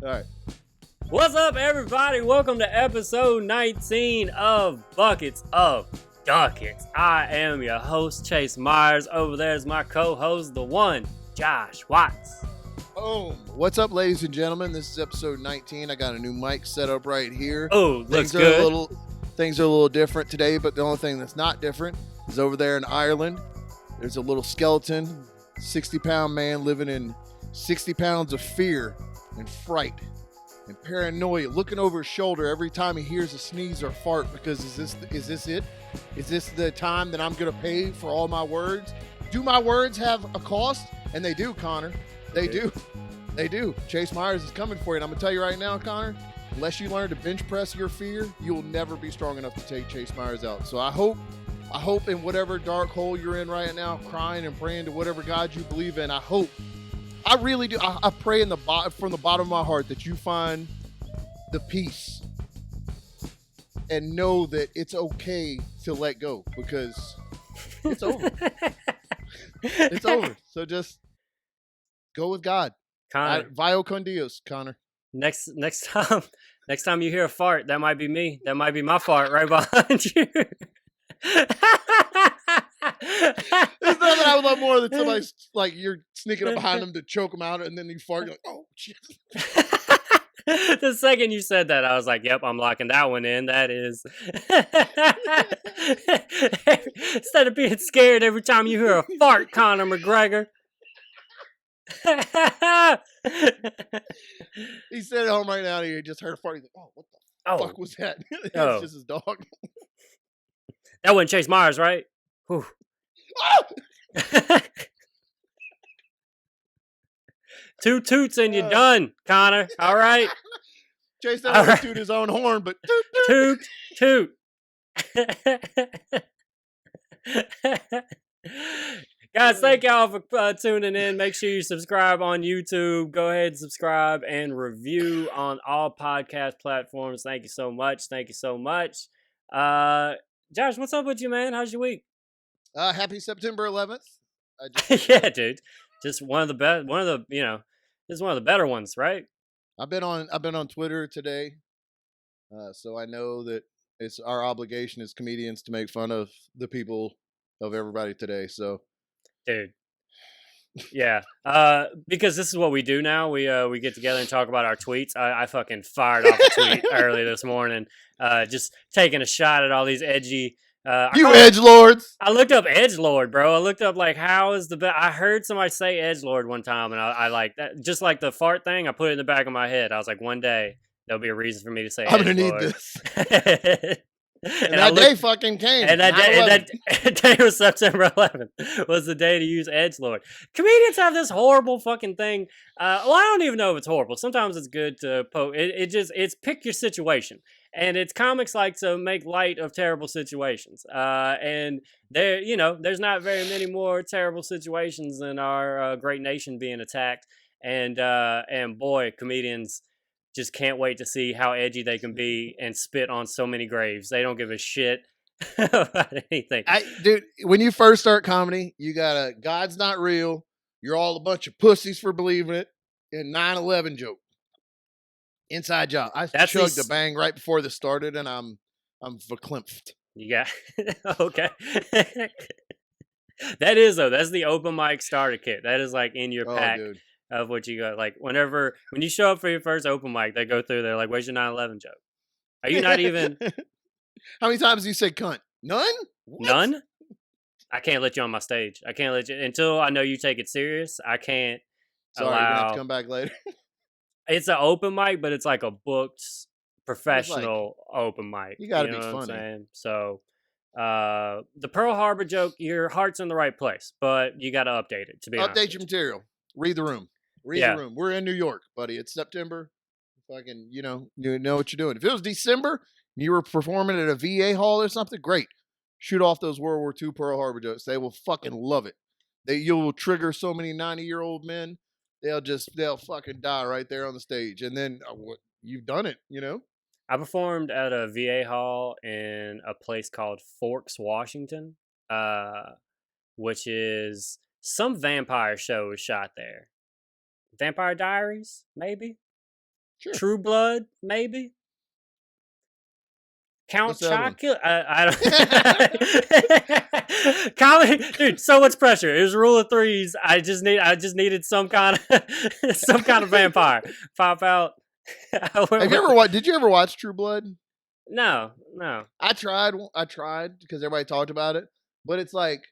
All right. What's up, everybody? Welcome to episode 19 of Buckets of Duckets. I am your host, Chase Myers. Over there is my co-host, the one, Josh Watts. Boom. What's up, ladies and gentlemen? This is episode 19. I got a new mic set up right here. Oh, looks good. Things are a little different today, but the only thing that's not different is over there in Ireland. There's a little skeleton, 60-pound man living in 60 pounds of fear and fright and paranoia, looking over his shoulder every time he hears a sneeze or fart, because is this it? Is this the time that I'm going to pay for all my words? Do my words have a cost? And they do, Connor. They do. They do. Chase Myers is coming for you. And I'm going to tell you right now, Connor, unless you learn to bench press your fear, you'll never be strong enough to take Chase Myers out. So I hope in whatever dark hole you're in right now, crying and praying to whatever God you believe in, I really do. I pray from the bottom of my heart that you find the peace and know that it's okay to let go, because it's over. It's over. So just go with God. Connor, Vio con Dios, Connor. next time you hear a fart, that might be me. That might be my fart right behind you. There's nothing I would love more than somebody, like, you're sneaking up behind them to choke them out, and then you fart. You're like, oh shit. The second you said that, I was like, yep, I'm locking that one in. That is. Instead of being scared every time you hear a fart, Conor McGregor. He's sitting at home right now and he just heard a fart. He's like, oh, what the fuck was that? It's just his dog. That wasn't Chase Myers, right? Whew. Two toots and you're done, Connor. All right. Chase doesn't want to toot his own horn, but toot. Guys, thank y'all for tuning in. Make sure you subscribe on YouTube. Go ahead and subscribe and review on all podcast platforms. Thank you so much. Josh, what's up with you, man? How's your week? Happy September 11th. Yeah, dude. Just one of the best. This is one of the better ones, right? I've been on Twitter today, so I know that it's our obligation as comedians to make fun of the people of everybody today. So, dude, yeah, because this is what we do now. We get together and talk about our tweets. I fucking fired off a tweet early this morning, just taking a shot at all these edgy. Edgelords. I looked up edgelord, bro. I looked up, like, how is the best. I heard somebody say edgelord one time, and I like that. Just like the fart thing, I put it in the back of my head. I was like, one day there'll be a reason for me to say I'm going to need this. And that day fucking came. And that day was September 11th. Was the day to use edgelord. Comedians have this horrible fucking thing. Well, I don't even know if it's horrible. Sometimes it's good to poke. It's pick your situation. And it's comics like to make light of terrible situations. And there's not very many more terrible situations than our great nation being attacked. And boy, comedians just can't wait to see how edgy they can be and spit on so many graves. They don't give a shit about anything. Dude, when you first start comedy, you got God's not real, you're all a bunch of pussies for believing it, and 9/11 joke. Inside job. I chugged a bang right before this started, and I'm verklempt. You got okay. That is, though. That's the open mic starter kit. That is like in your pack. Dude. Of what you got. Like, when you show up for your first open mic, they go through there like, where's your 9/11 joke? Are you not even? How many times do you say cunt? None? What? None? I can't let you on my stage. I can't let you until I know you take it serious. I can't. Sorry, you're gonna have to come back later. It's an open mic, but it's like a booked professional open mic. You gotta be funny. So the Pearl Harbor joke, your heart's in the right place, but you gotta update it to be honest. Update your material. Read the room. The room. We're in New York, buddy. It's September. Fucking, you know what you're doing. If it was December and you were performing at a VA hall or something, great. Shoot off those World War II Pearl Harbor jokes. They will fucking love it. You'll trigger so many 90-year-old men. They'll fucking die right there on the stage. And then you've done it, you know? I performed at a VA hall in a place called Forks, Washington, which is some vampire show was shot there. Vampire Diaries, maybe? Sure. True Blood, maybe. Count What's the other one? Chocula. I don't. Comedy, dude. So much pressure. It was rule of threes. I just needed some kind of some kind of vampire pop out. Have you ever watched? Did you ever watch True Blood? No. I tried because everybody talked about it, but it's like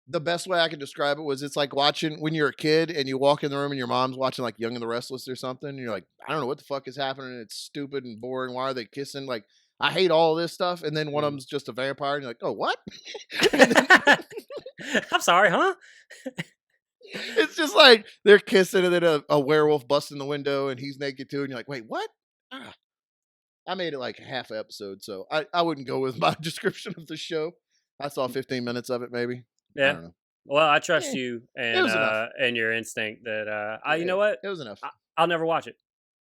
the best way I can describe it was it's like watching when you're a kid and you walk in the room and your mom's watching like Young and the Restless or something, and you're like, I don't know what the fuck is happening. It's stupid and boring. Why are they kissing? Like, I hate all this stuff. And then one of them's just a vampire, and you're like, oh, what? I'm sorry, huh? It's just like they're kissing, and then a werewolf busts in the window, and he's naked too, and you're like, wait, what? Ah. I made it like a half episode, so I wouldn't go with my description of the show. I saw 15 minutes of it, maybe. I Yeah. don't know. Well, I trust Yeah, you it was enough. and your instinct that you Yeah, know what? it was enough. I'll never watch it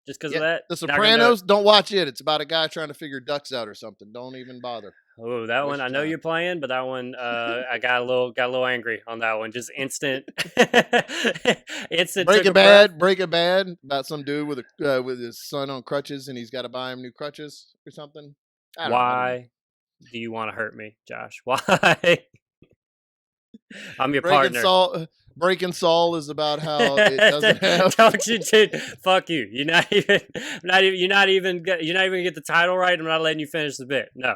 just because of that. The Not gonna do it. Sopranos, don't watch it. It's about a guy trying to figure ducks out or something. Don't even bother. Oh, that Waste one I your know time. you're playing, but that one I got a little angry on that one. Just instant, instant. took a breath. Breaking Bad, about some dude with his son on crutches, and he's got to buy him new crutches or something. I don't know. Why do you want to hurt me, Josh? Why? I'm your partner. Breaking Saul is about how it doesn't have. Don't you, dude? Fuck you. You're not even. You're not even gonna get the title right. I'm not letting you finish the bit. No.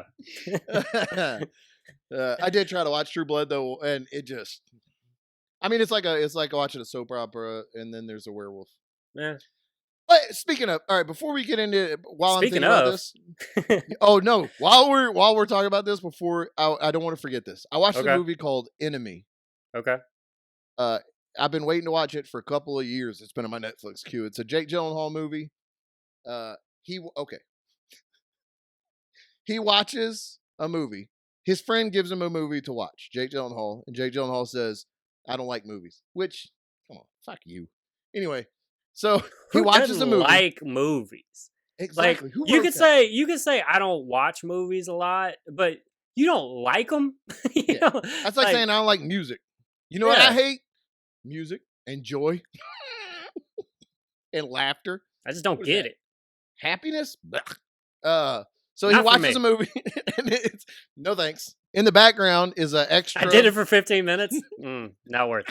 I did try to watch True Blood though, and it just. I mean, it's like watching a soap opera, and then there's a werewolf. Yeah. But speaking of, all right, before we get into it, while Speaking I'm of. thinking about this, oh no, while we're talking about this, before I don't want to forget this. I watched Okay. a movie called Enemy. Okay. I've been waiting to watch it for a couple of years. It's been on my Netflix queue. It's a Jake Gyllenhaal movie. He watches a movie. His friend gives him a movie to watch, Jake Gyllenhaal, and Jake Gyllenhaal says, "I don't like movies." Which, come on, fuck you. Anyway, so he Who watches doesn't a movie. like movies? Exactly. Like you could say I don't watch movies a lot, but you don't like them. Yeah. That's like saying I don't like music. You know what I hate? Music and joy and laughter. I just don't get it. Happiness? So Not he watches a movie, and it's no thanks. In the background is an extra. I did it for 15 minutes. Not worth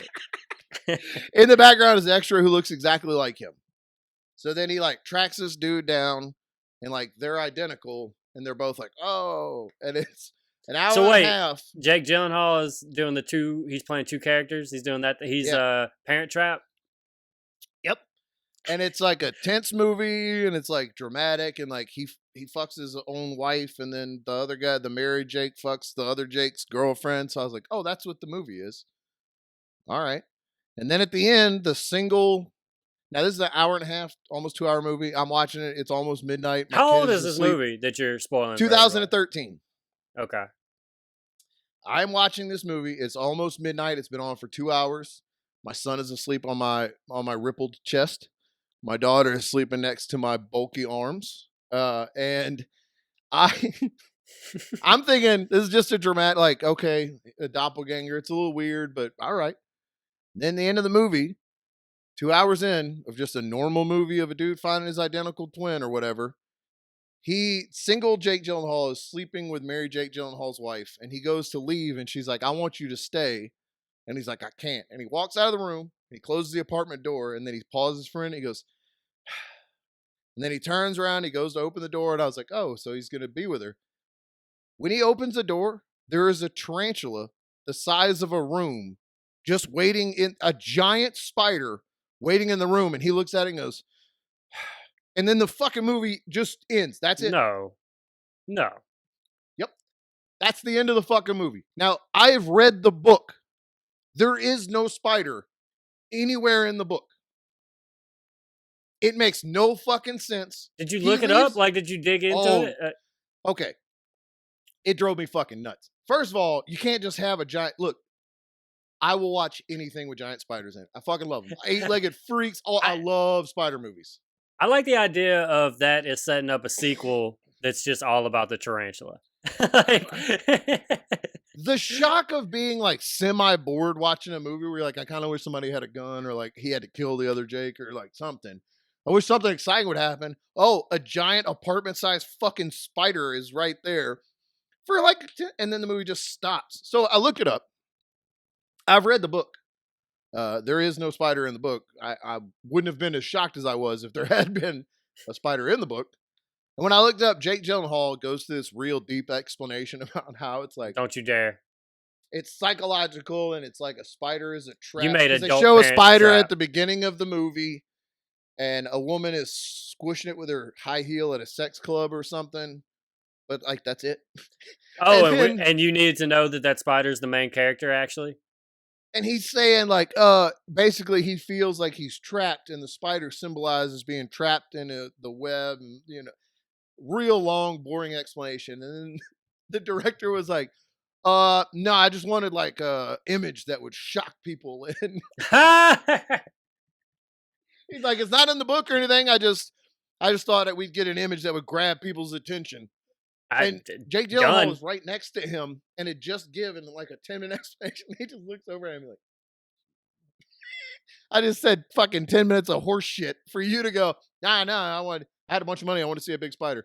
it. In the background is an extra who looks exactly like him. So then he like tracks this dude down, and like they're identical, and they're both like, oh, and it's an hour and a half. Jake Gyllenhaal is doing he's playing two characters. He's doing that. He's Parent Trap. Yep. And it's like a tense movie, and it's like dramatic, and like he fucks his own wife, and then the other guy, the married Jake, fucks the other Jake's girlfriend. So I was like, oh, that's what the movie is. All right. And then at the end, now this is an hour and a half, almost 2 hour movie. I'm watching it. It's almost midnight. How old is this movie that you're spoiling? 2013. Okay. I'm watching this movie. It's almost midnight. It's been on for 2 hours. My son is asleep on my rippled chest. My daughter is sleeping next to my bulky arms. And I'm thinking this is just a dramatic, like, okay, a doppelganger. It's a little weird, but all right. Then the end of the movie, 2 hours in of just a normal movie of a dude finding his identical twin or whatever. Single Jake Gyllenhaal is sleeping with Mary Jake Gyllenhaal's wife, and he goes to leave, and she's like, I want you to stay. And he's like, I can't. And he walks out of the room, and he closes the apartment door, and then he pauses for a minute, he goes, and then he turns around, he goes to open the door, and I was like, oh, so he's going to be with her. When he opens the door, there is a tarantula the size of a room, just waiting in a giant spider waiting in the room, and he looks at it and goes, and then the fucking movie just ends. That's it. No. Yep. That's the end of the fucking movie. Now, I have read the book. There is no spider anywhere in the book. It makes no fucking sense. Did you look it up? Like, did you dig into it? Okay. It drove me fucking nuts. First of all, you can't just have a giant... Look, I will watch anything with giant spiders in it. I fucking love them. Eight-legged freaks. Oh, I love spider movies. I like the idea of that is setting up a sequel that's just all about the tarantula. The shock of being like semi-bored watching a movie where you're like, I kind of wish somebody had a gun, or like he had to kill the other Jake, or like something. I wish something exciting would happen. Oh, a giant apartment-sized fucking spider is right there for like, and then the movie just stops. So I looked it up. I've read the book. There is no spider in the book. I wouldn't have been as shocked as I was if there had been a spider in the book. And when I looked up, Jake Gyllenhaal goes to this real deep explanation about how it's like, Don't you dare. it's psychological and it's like a spider is a You trap. made Because they adult show a parents spider trap. at the beginning of the movie and a woman is squishing it with her high heel at a sex club or something. But like, that's it. Oh, And then, and you needed to know that that spider's the main character, actually? and he's saying like, basically he feels like he's trapped and the spider symbolizes being trapped in the web and, real long, boring explanation. And then the director was like, no, I just wanted like a image that would shock people. And he's like, it's not in the book or anything. I just thought that we'd get an image that would grab people's attention. And Jake Gyllenhaal was right next to him and had just given like a 10-minute explanation. He just looks over at me like, I just said fucking 10 minutes of horse shit for you to go, nah, I had a bunch of money. I want to see a big spider.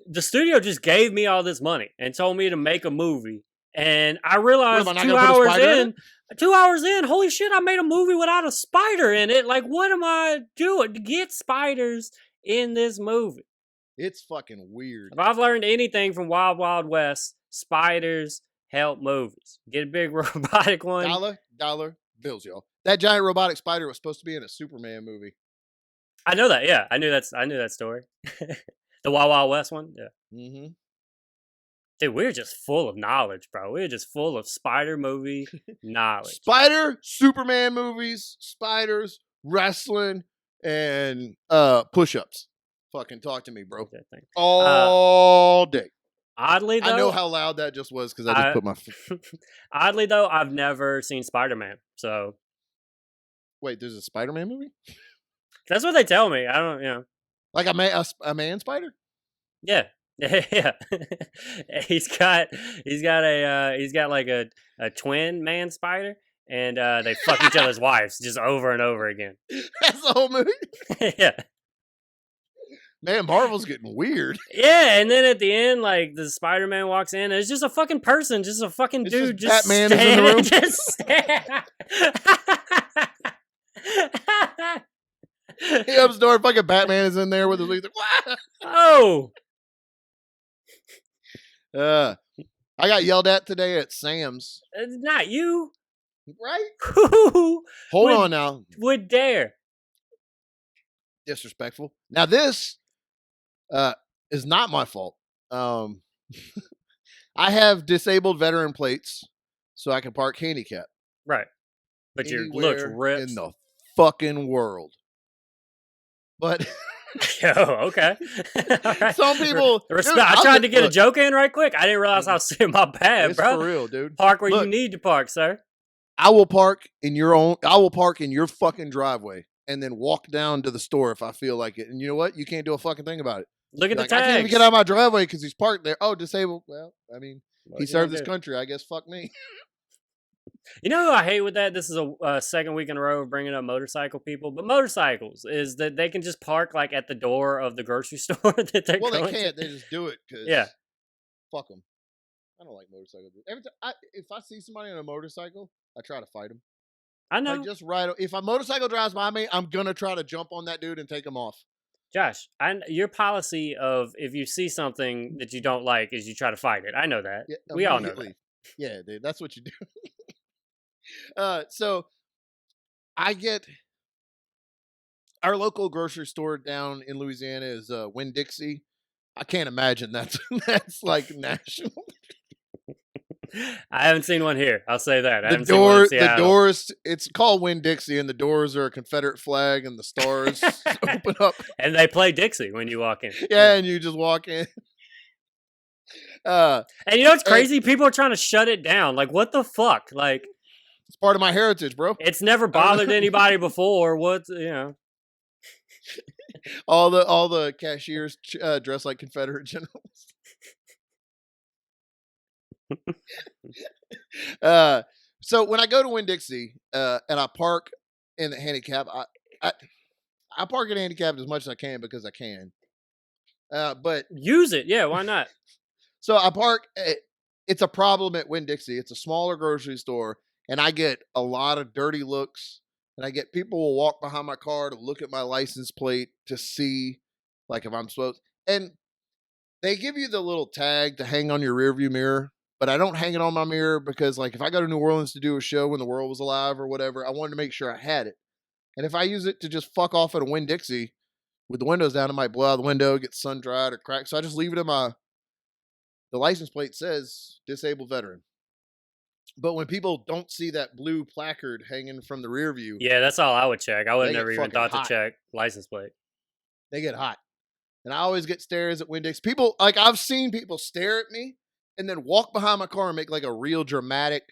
The studio just gave me all this money and told me to make a movie. And I What, realized am I not 2 gonna put a hours spider in in, it? 2 hours in, holy shit, I made a movie without a spider in it. Like, what am I doing to get spiders in this movie? It's fucking weird. If I've learned anything from Wild Wild West, spiders help movies. Get a big robotic one. Dollar bills, y'all. That giant robotic spider was supposed to be in a Superman movie. I know that. Yeah, I knew that story. The Wild Wild West one. Yeah. Mm-hmm. Dude, we're just full of knowledge, bro. We're just full of spider movie knowledge. Spider, Superman movies, spiders, wrestling, and push-ups. Fucking talk to me, bro. All day. Oddly, though, I know how loud that just was because I just put my. Oddly, though, I've never seen Spider-Man. So, wait, there's a Spider-Man movie? That's what they tell me. I don't, like a man spider? Yeah, yeah. he's got like a twin man spider, and they fuck each other's wives just over and over again. That's the whole movie. Yeah. Man, Marvel's getting weird. Yeah, and then at the end, like the Spider-Man walks in, and it's just a fucking person, just a fucking dude, just Batman is in the room. He opens the door, fucking Batman is in there with his legs. Like, oh. I got yelled at today at Sam's. It's not you, right? Who Hold on now. Would dare? Disrespectful. Now this is not my fault. I have disabled veteran plates so I can park handicap. Right. But your looks ripped in the fucking world. But okay. Right. Some people. Dude, I tried to get a joke in right quick. I didn't realize how my bad, bro. For real, dude. Park where you need to park, sir. I will park in your fucking driveway and then walk down to the store if I feel like it. And you know what? You can't do a fucking thing about it. Look at the tags. I can't even get out of my driveway because he's parked there. Oh, disabled. Well, I mean, he served this country. I guess fuck me. You know who I hate with that? This is a second week in a row of bringing up motorcycle people. But motorcycles is that they can just park like at the door of the grocery store that they're going they can't. They just do it because fuck them. I don't like motorcycles. Every time if I see somebody on a motorcycle, I try to fight them. I know. Like just ride. If a motorcycle drives by me, I'm gonna try to jump on that dude and take him off. Josh, your policy of if you see something that you don't like is you try to fight it. I know that. Yeah, we all know that. Yeah, dude, that's what you do. So I get our local grocery store down in Louisiana is Winn-Dixie. I can't imagine that's like national. I haven't seen one here. I'll say that. The doors, it's called Winn-Dixie, and the doors are a Confederate flag, and the stars open up. And they play Dixie when you walk in. Yeah, and you just walk in. And you know what's crazy? People are trying to shut it down. Like, what the fuck? Like, it's part of my heritage, bro. It's never bothered anybody before. What, all the cashiers dress like Confederate generals. So when I go to Winn-Dixie and I park in the handicap, I park it handicapped as much as I can because I can. But Use it. Yeah, why not? so I park. It's a problem at Winn-Dixie. It's a smaller grocery store, and I get a lot of dirty looks. And I get people will walk behind my car to look at my license plate to see, like, if I'm supposed. And they give you the little tag to hang on your rearview mirror, but I don't hang it on my mirror because, like, if I go to New Orleans to do a show when the world was alive or whatever, I wanted to make sure I had it. And if I use it to just fuck off at a Winn-Dixie with the windows down, it might blow out the window, get sun dried or cracked. So I just leave it in my. The license plate says disabled veteran. But when people don't see that blue placard hanging from the rear view, Yeah, that's all I would check. I would they never get even fucking thought to hot. check license plate. They get hot. And I always get stares at Winn-Dixie. People, like, I've seen people stare at me and then walk behind my car and make like a real dramatic,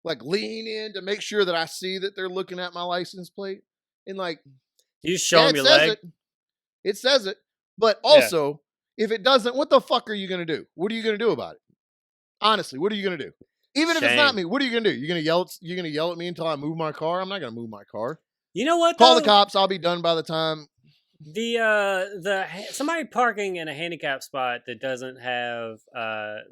like, lean in to make sure that I see that they're looking at my license plate. And, like, You just show yeah, them it your says leg. it. It says it. But Yeah. also, if it doesn't, what the fuck are you going to do? What are you going to do about it? Honestly, what are you going to do? Even if it's not Shame. me, what are you going to do? You're going to yell. You're going to yell at me until I move my car. I'm not going to move my car. You know what? Call though? the cops. I'll be done by the time. Somebody parking in a handicap spot that doesn't have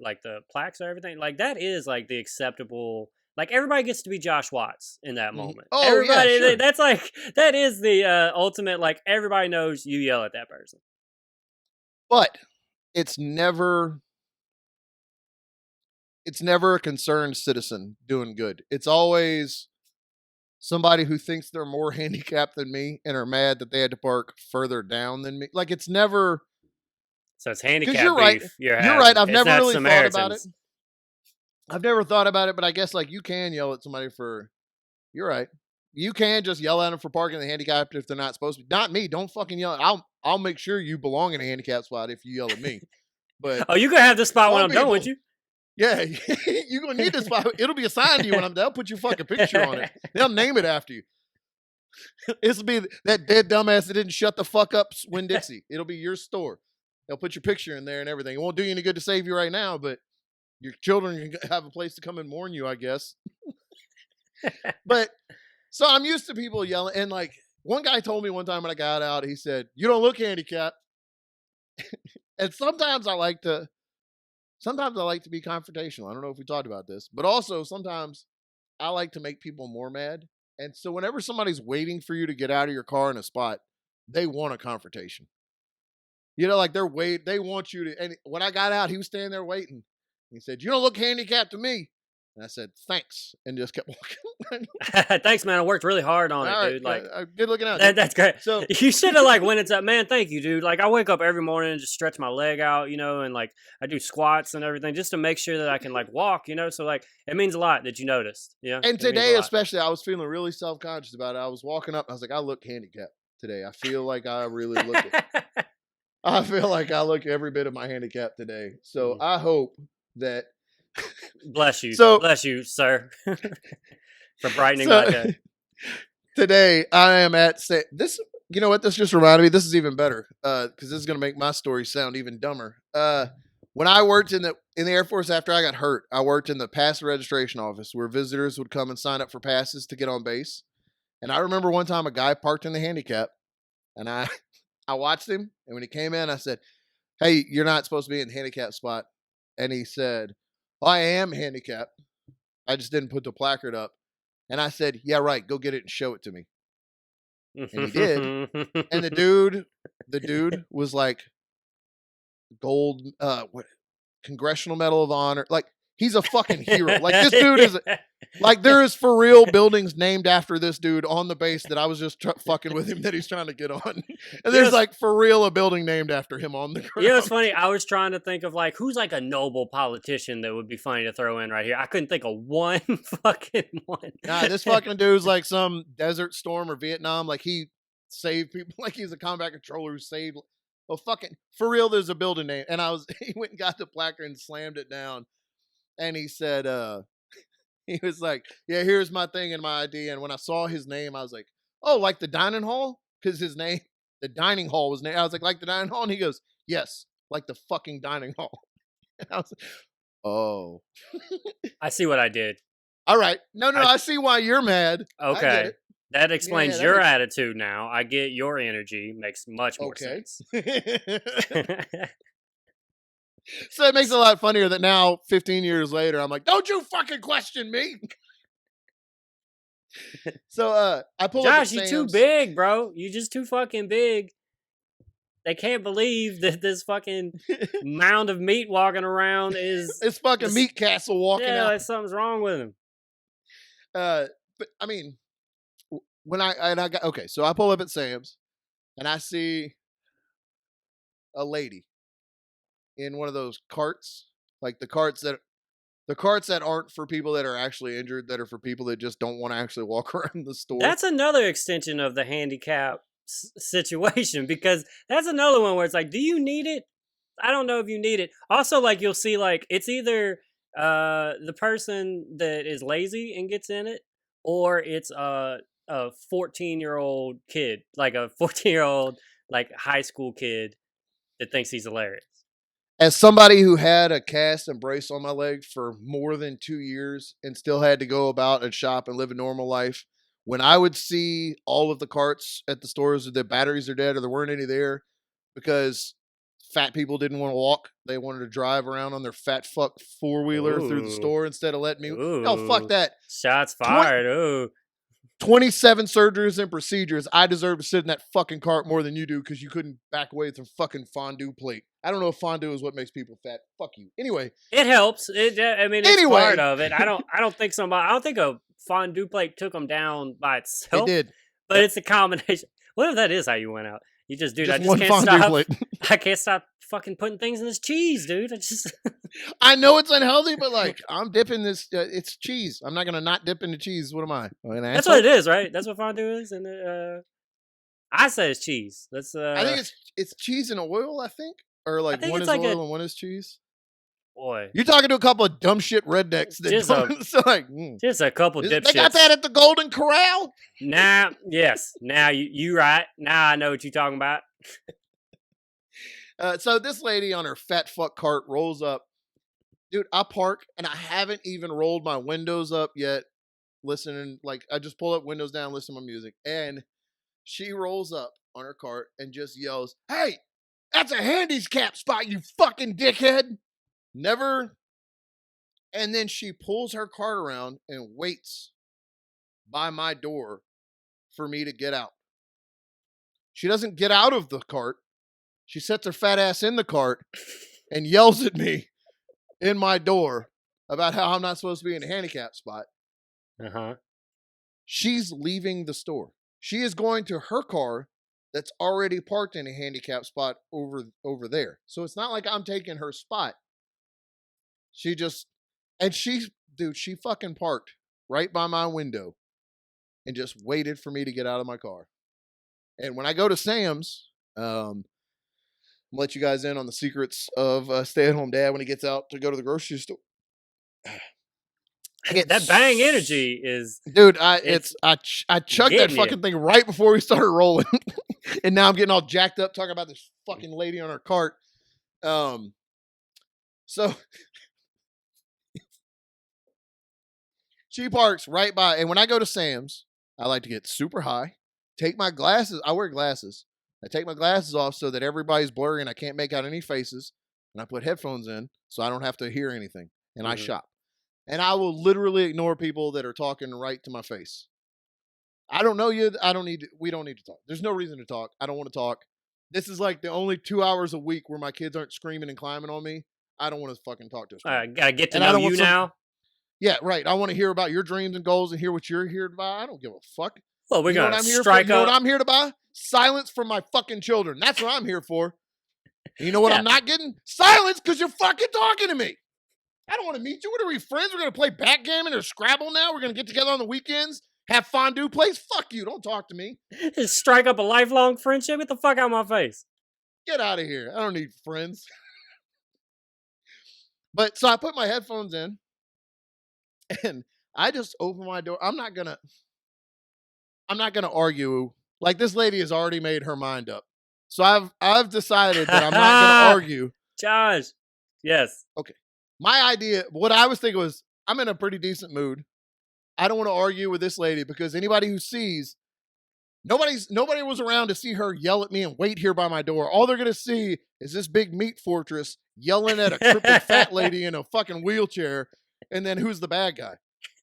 like the plaques or everything, like that is like the acceptable. Like everybody gets to be Josh Watts in that moment. Oh, everybody, yeah, sure. that's like that is the ultimate. Like everybody knows you yell at that person. But it's never a concerned citizen doing good. It's always somebody who thinks they're more handicapped than me and are mad that they had to park further down than me. Like, it's never. So it's handicap you're right. beef. You're right. I've It's never not really thought about it. Samaritans. I've never thought about it, but I guess, like, you can yell at somebody for. You're right. You can just yell at them for parking the handicapped if they're not supposed to be. Not me. Don't fucking yell. I'll make sure you belong in a handicap spot if you yell at me. But Oh, you gonna have this spot when I'm done with you. yeah, you're gonna need this spot. It'll be assigned to you when I'm done. They'll put your fucking picture on it. They'll name it after you. It'll be that dead dumbass that didn't shut the fuck up, Winn-Dixie. It'll be your store. They'll put your picture in there and everything. It won't do you any good to save you right now, but your children can have a place to come and mourn you, I guess. But so I'm used to people yelling, and like one guy told me one time when I got out, he said, "You don't look handicapped." And sometimes I like to be confrontational. I don't know if we talked about this, but also sometimes I like to make people more mad. And so whenever somebody's waiting for you to get out of your car in a spot, they want a confrontation. You know, like they want you to. And when I got out, he was standing there waiting. He said, "You don't look handicapped to me." And I said, "Thanks," and just kept walking. Thanks, man. I worked really hard on it, dude. Like, good looking out. that's great. So you should have like when it's up, man. Thank you, dude. Like I wake up every morning and just stretch my leg out, you know, and like I do squats and everything just to make sure that I can like walk, you know. So like it means a lot that you noticed, yeah. And today, especially, I was feeling really self conscious about it. I was walking up, and I was like, "I look handicapped today. I feel like I really look it. I feel like I look every bit of my handicap today." So I hope that. Bless you. So, bless you, sir. For brightening my day. Today, I am at this. You know what? This just reminded me. This is even better because this is going to make my story sound even dumber. When I worked in the Air Force after I got hurt, I worked in the pass registration office where visitors would come and sign up for passes to get on base. And I remember one time a guy parked in the handicap, and I watched him. And when he came in, I said, "Hey, you're not supposed to be in the handicap spot." And he said, "I am handicapped. I just didn't put the placard up." And I said, "Yeah, right. Go get it and show it to me." And he did. And the dude was like gold, Congressional Medal of Honor. Like, he's a fucking hero. Like, this dude is like, there is for real buildings named after this dude on the base that I was just fucking with him that he's trying to get on. And there's like for real a building named after him on the ground. You know, it's funny. I was trying to think of like who's like a noble politician that would be funny to throw in right here. I couldn't think of one fucking one. Nah, this fucking dude's like some Desert Storm or Vietnam. Like, he saved people. Like, he's a combat controller who saved. Oh, fucking for real, there's a building name. And he went and got the placard and slammed it down. And he said, he was like, "Yeah, here's my thing and my ID." And when I saw his name, I was like, "Oh, like the dining hall?" Because his name, the dining hall was named. I was like the dining hall? And he goes, "Yes, like the fucking dining hall." And I was like, "Oh." I see what I did. All right. No, I see why you're mad. Okay. That Yeah, explains that your makes attitude now. I get your energy. Makes much more okay. sense. So it makes it a lot funnier that now, 15 years later, I'm like, don't you fucking question me. So I pull up at Josh, you too Sam's. big, bro. You just too fucking big. They can't believe that this fucking mound of meat walking around is It's fucking this. meat castle walking Yeah, out. like something's wrong with him. But I mean, when I got okay, so I pull up at Sam's and I see a lady in one of those carts, like the carts that aren't for people that are actually injured, that are for people that just don't want to actually walk around the store. That's another extension of the handicap situation because that's another one where it's like, do you need it? I don't know if you need it. Also, like you'll see, like it's either the person that is lazy and gets in it, or it's a 14-year-old kid, like a 14-year-old like high school kid that thinks he's hilarious. As somebody who had a cast and brace on my leg for more than 2 years and still had to go about and shop and live a normal life, when I would see all of the carts at the stores, the batteries are dead or there weren't any there because fat people didn't want to walk. They wanted to drive around on their fat fuck four wheeler through the Ooh, store instead of letting me. No, fuck ooh, that. shots 20, fired. Ooh, 27 surgeries and procedures. I deserve to sit in that fucking cart more than you do because you couldn't back away from fucking fondue plate. I don't know if fondue is what makes people fat. Fuck you. Anyway. it helps. I mean, it's part Anyway, of it. I don't think somebody. I don't think a fondue plate took them down by it itself, did. but Yep. it's a combination. What if that is how you went out? You just, dude, I Just just one can't fondue stop. plate. I can't stop fucking putting things in this cheese, dude. I just. I know it's unhealthy, but like I'm dipping this. It's cheese. I'm not gonna not dip into cheese. What am I? An That's what asshole? it is, right? That's what fondue is, and I say it's cheese. That's I think it's cheese and oil. I think, or I like think one it's is like a oil and one is cheese. boy, You're talking to a couple of dumb shit rednecks that just a don't. So like, just a couple they got that dipshits. at the Golden Corral. Now, yes, now you right. Now I know what you're talking about. So this lady on her fat fuck cart rolls up. Dude, I park and I haven't even rolled my windows up yet. Listening, like I just pull up windows down, listen to my music, and she rolls up on her cart and just yells, "Hey, that's a handicap spot, you fucking dickhead!" Never. And then she pulls her cart around and waits by my door for me to get out. She doesn't get out of the cart. She sets her fat ass in the cart and yells at me in my door about how I'm not supposed to be in a handicap spot. Uh huh. She's leaving the store. She is going to her car that's already parked in a handicap spot over there. So it's not like I'm taking her spot. She just and she fucking parked right by my window and just waited for me to get out of my car. And when I go to Sam's, I'll let you guys in on the secrets of a stay-at-home dad when he gets out to go to the grocery store. I get That bang energy is dude. it's I chugged that getting you. fucking thing right before we started rolling, and now I'm getting all jacked up talking about this fucking lady on her cart. So she parks right by, and when I go to Sam's, I like to get super high, take my glasses. I wear glasses. I take my glasses off so that everybody's blurry and I can't make out any faces, and I put headphones in so I don't have to hear anything, and I Mhm. shop. And I will literally ignore people that are talking right to my face. I don't know you. I don't need. We don't need to talk. There's no reason to talk. I don't want to talk. This is like the only 2 hours a week where my kids aren't screaming and climbing on me. I don't want to fucking talk to a stranger. Gotta get to And I know don't you want some. now. Yeah, right. I want to hear about your dreams and goals and hear what you're here to buy. I don't give a fuck. Well, we're You know what gonna I'm here for? strike You know what up. I'm here to buy? Silence from my fucking children. That's what I'm here for. And you know what Yeah, I'm not getting? Silence because you're fucking talking to me. I don't want to meet you. What are we, friends? We're going to play backgammon or Scrabble now? We're going to get together on the weekends, have fondue plays? Fuck you. Don't talk to me. just strike up a lifelong friendship. Get the fuck out of my face. Get out of here. I don't need friends. But so I put my headphones in and I just open my door. I'm not gonna argue. Like this lady has already made her mind up. So I've decided that I'm not gonna argue. Josh. Yes. Okay. My idea, what I was thinking was I'm in a pretty decent mood. I don't want to argue with this lady because anybody who sees Nobody was around to see her yell at me and wait here by my door. All they're gonna see is this big meat fortress yelling at a crippled fat lady in a fucking wheelchair, and then who's the bad guy?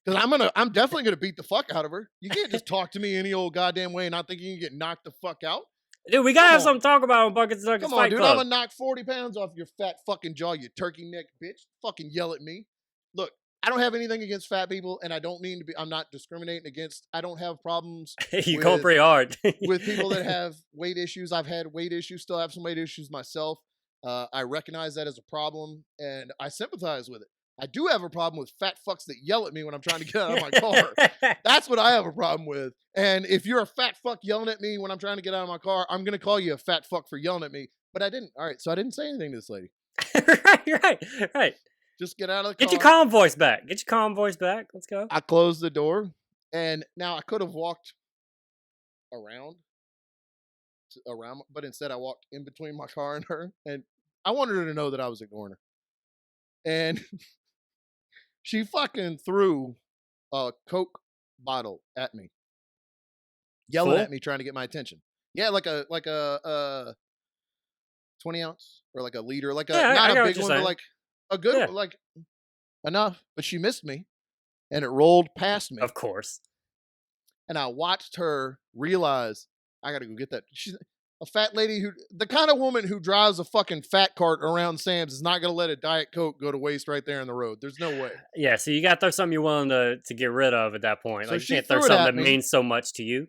Because I'm definitely gonna beat the fuck out of her. You can't just talk to me any old goddamn way and not thinking you can get knocked the fuck out. Dude, we gotta have something to talk about on Buckets of Duckets Come on, Fight dude. Club. I'm gonna knock 40 pounds off your fat fucking jaw, you turkey neck bitch. Fucking yell at me. Look, I don't have anything against fat people, and I don't mean to be. I'm not discriminating against. I don't have problems. You go pretty hard with people that have weight issues. I've had weight issues. Still have some weight issues myself. I recognize that as a problem, and I sympathize with it. I do have a problem with fat fucks that yell at me when I'm trying to get out of my car. That's what I have a problem with. And if you're a fat fuck yelling at me when I'm trying to get out of my car, I'm gonna call you a fat fuck for yelling at me. But I didn't. All right, so I didn't say anything to this lady. Right. Just get out of the car. Get your calm voice back. Get your calm voice back. Let's go. I closed the door, and now I could have walked around, but instead I walked in between my car and her, and I wanted her to know that I was ignoring her. And she fucking threw a Coke bottle at me, yelling at me, trying to get my attention. Yeah, like a 20 ounce or like a liter, like not a big one, but like a good one, like enough. But she missed me, and it rolled past me. Of course. And I watched her realize I got to go get that. She's a fat lady the kind of woman who drives a fucking fat cart around Sam's is not going to let a Diet Coke go to waste right there in the road. There's no way. Yeah, so you got to throw something you're willing to get rid of at that point. So like you can't throw something that means so much to you.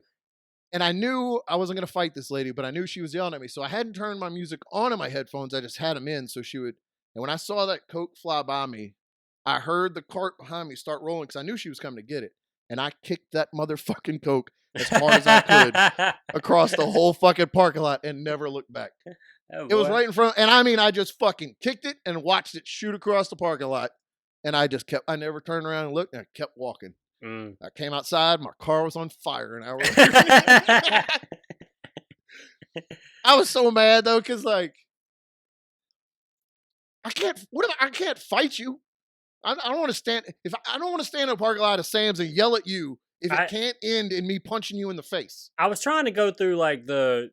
And I knew I wasn't going to fight this lady, but I knew she was yelling at me. So I hadn't turned my music on in my headphones. I just had them in so she would. And when I saw that Coke fly by me, I heard the cart behind me start rolling because I knew she was coming to get it. And I kicked that motherfucking Coke as hard as I could across the whole fucking parking lot and never looked back. Oh, it was right in front. And I mean, I just fucking kicked it and watched it shoot across the parking lot. And I never turned around and looked, and I kept walking. I came outside, my car was on fire an hour later. I was so mad though, because like, I can't fight you. I don't want to stand. I don't want to stand in a parking lot of Sam's and yell at you if it can't end in me punching you in the face. I was trying to go through like you're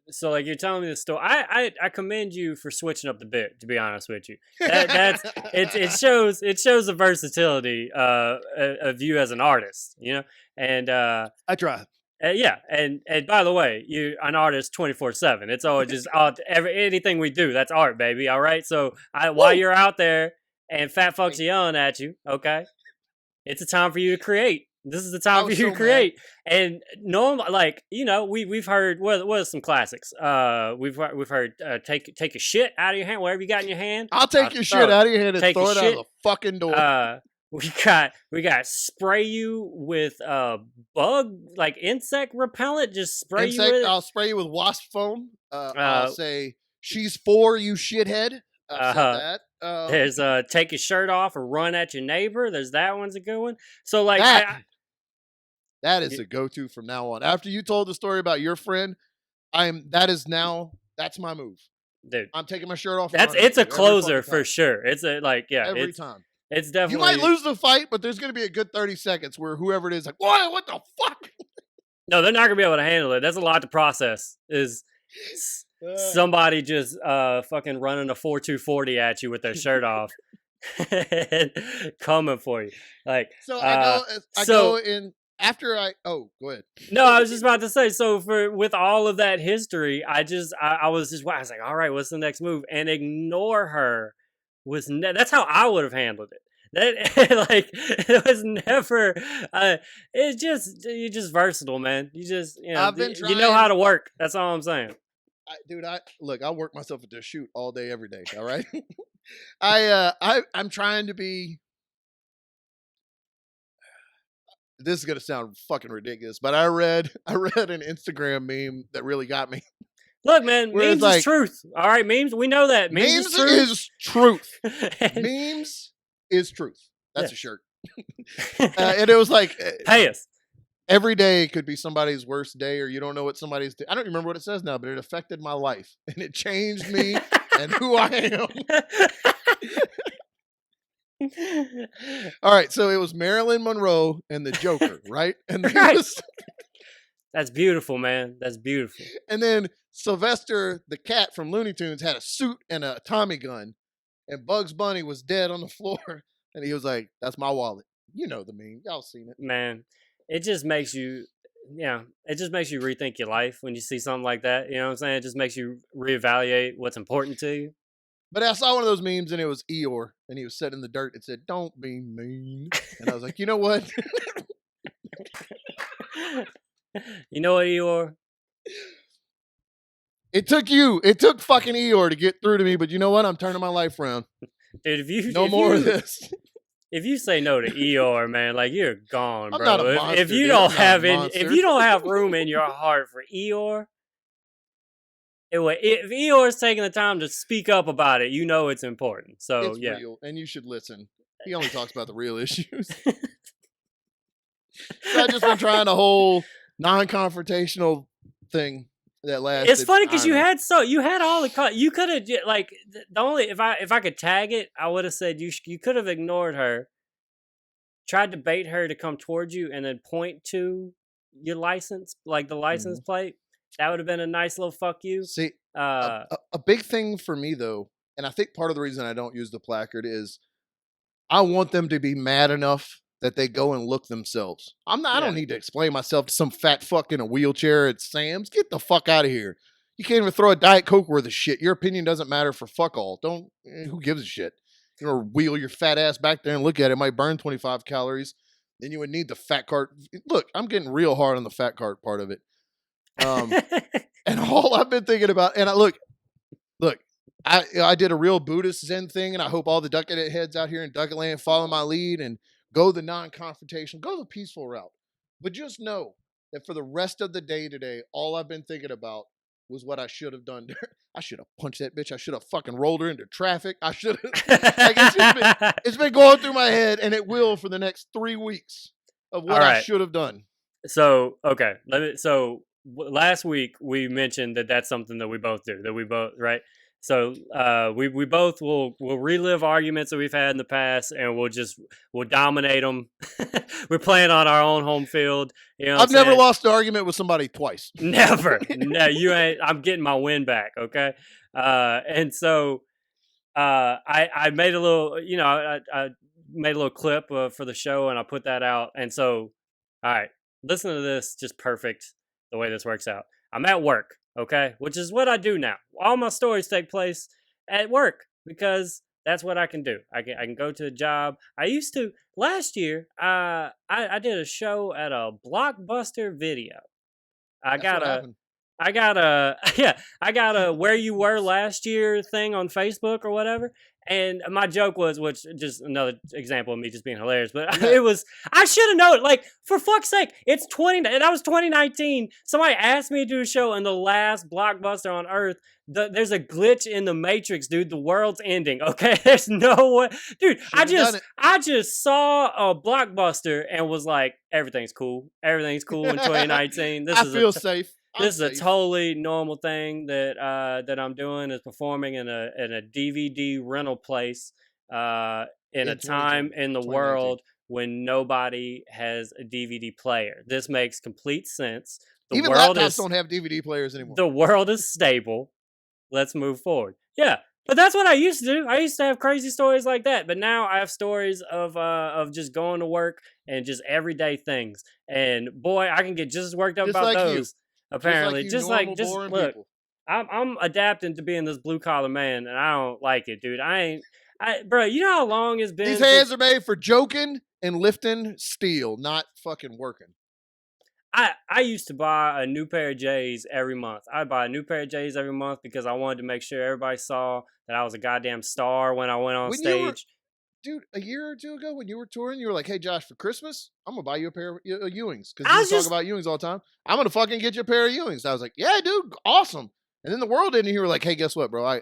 telling me the story. I commend you for switching up the bit. To be honest with you, it shows the versatility of you as an artist. You know, and I try. Yeah, and by the way, you're an artist 24/7. It's all just anything we do. That's art, baby. All right. So while you're out there and fat fucks are yelling at you, okay, it's a time for you to create. This is the time for you to create. And like we've heard what are some classics. We've heard take a shit out of your hand, whatever you got in your hand. I'll take your shit out of your hand and throw it out of the fucking door. We got spray you with bug like insect repellent. Just spray you with it. I'll spray you with wasp foam. I'll say she's for you shithead. That. There's take your shirt off or run at your neighbor. There's that one's a good one. So like that is a go-to from now on. After you told the story about your friend, that's my move. Dude, I'm taking my shirt off. It's a closer for sure. It's a every time. It's definitely. You might lose the fight, but there's going to be a good 30 seconds where whoever it is like, what the fuck? No, they're not going to be able to handle it. That's a lot to process. Somebody just fucking running a 4.240 at you with their shirt off and coming for you. Like so I go in after go ahead. No, I was just about to say, so with all of that history, I was like, all right, what's the next move? And ignore her that's how I would have handled it. That like it was never you're just versatile, man. You just you know how to work. That's all I'm saying. I work myself into a shoot all day, every day. All right. I'm trying to be. This is gonna sound fucking ridiculous, but I read an Instagram meme that really got me. Look, man, memes is truth. All right, memes. We know that memes is truth. Memes is truth. That's a shirt. And it was like, pay us. Every day could be somebody's worst day, or you don't know what somebody's I don't remember what it says now, but it affected my life and it changed me and who I am. All right, so it was Marilyn Monroe and the Joker, right? And That's beautiful, man. That's beautiful. And then Sylvester the cat from Looney Tunes had a suit and a Tommy gun, and Bugs Bunny was dead on the floor, and he was like, "That's my wallet." You know the meme. Y'all seen it. Man, it just makes you, yeah, it just makes you rethink your life when you see something like that. You know what I'm saying? It just makes you reevaluate what's important to you. But I saw one of those memes, and it was Eeyore, and he was sitting in the dirt. It said, "Don't be mean," and I was like, you know what? You know what, Eeyore? It took fucking Eeyore to get through to me, but you know what? I'm turning my life around. Dude, No more of this. If you say no to Eeyore, man, like you're gone, I'm bro. not a monster, if you dude. don't I'm not a have any, monster. if you don't have room in your heart for Eeyore, if Eeyore's taking the time to speak up about it, you know it's important. So It's yeah, real, and you should listen. He only talks about the real issues. So I've just been trying a whole non-confrontational thing that lasted. it's funny because you had all the you could have like the only if I could tag it, I would have said you could have ignored her, tried to bait her to come towards you, and then point to your license, like the license plate. That would have been a nice little fuck you. See, a big thing for me though, and I think part of the reason I don't use the placard is I want them to be mad enough that they go and look themselves. I don't need to explain myself to some fat fuck in a wheelchair at Sam's. Get the fuck out of here. You can't even throw a Diet Coke worth of shit. Your opinion doesn't matter for fuck all. Who gives a shit? You know, wheel your fat ass back there and look at it. It might burn 25 calories. Then you would need the fat cart. Look, I'm getting real hard on the fat cart part of it. And all I've been thinking about, and look, I did a real Buddhist Zen thing, and I hope all the Ducket heads out here in Ducket Land follow my lead and go the non-confrontational, go the peaceful route. But just know that for the rest of the day today, all I've been thinking about was what I should have done. I should have punched that bitch. I should have fucking rolled her into traffic. I should have. Like it's been going through my head, and it will for the next 3 weeks of what I should have done. So okay, last week we mentioned that that's something that we both do. That we both right. So we both will relive arguments that we've had in the past, and we'll dominate them. We're playing on our own home field. You know, I've never lost an argument with somebody twice. Never. No, you ain't. I'm getting my win back. Okay. And so I made a little. You know, I made a little clip for the show, and I put that out. And so, all right, listen to this. Just perfect the way this works out. I'm at work. Okay, which is what I do now. All my stories take place at work because that's what I can do. I can go to a job. I used to last year. I did a show at a Blockbuster Video. I got a where you were last year thing on Facebook or whatever. And my joke was, which just another example of me just being hilarious, but it was, I should have known, like, for fuck's sake, it's that was 2019. Somebody asked me to do a show in the last Blockbuster on Earth. There's a glitch in the Matrix, dude. The world's ending. Okay, there's no way, dude. I just saw a Blockbuster and was like, everything's cool. Everything's cool in 2019. I feel safe. This is a totally normal thing that I'm doing, is performing in a DVD rental place in a time in the world when nobody has a DVD player. This makes complete sense. Even laptops don't have DVD players anymore. The world is stable. Let's move forward. Yeah, but that's what I used to do. I used to have crazy stories like that, but now I have stories of just going to work and just everyday things. And boy, I can get just as worked up just about like those. You. Apparently, just look. People. I'm adapting to being this blue collar man, and I don't like it, dude. Bro. You know how long it's been. These hands are made for joking and lifting steel, not fucking working. I used to buy a new pair of J's every month. I'd buy a new pair of J's every month because I wanted to make sure everybody saw that I was a goddamn star when I went on stage. Dude, a year or two ago when you were touring, you were like, "Hey, Josh, for Christmas, I'm gonna buy you a pair of Ewings because you talk about Ewings all the time. I'm gonna fucking get you a pair of Ewings." I was like, "Yeah, dude, awesome." And then the world didn't. You were like, "Hey, guess what, bro?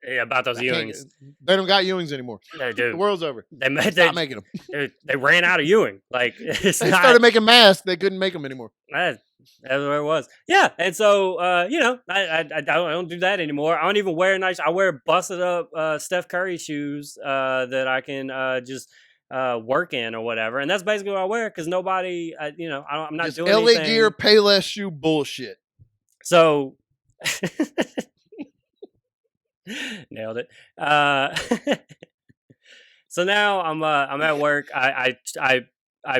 Yeah, about those Ewings. They don't got Ewings anymore. No, dude. The world's over. They stopped making them. They ran out of Ewing. Like they started making masks. They couldn't make them anymore. That's where it was. Yeah, and so you know, I don't do that anymore. I don't even wear I wear busted up Steph Curry shoes that I can just work in or whatever, and that's basically what I wear because nobody, I'm not Just doing LA anything. gear, pay less shoe bullshit. So nailed it. So now I'm at work. I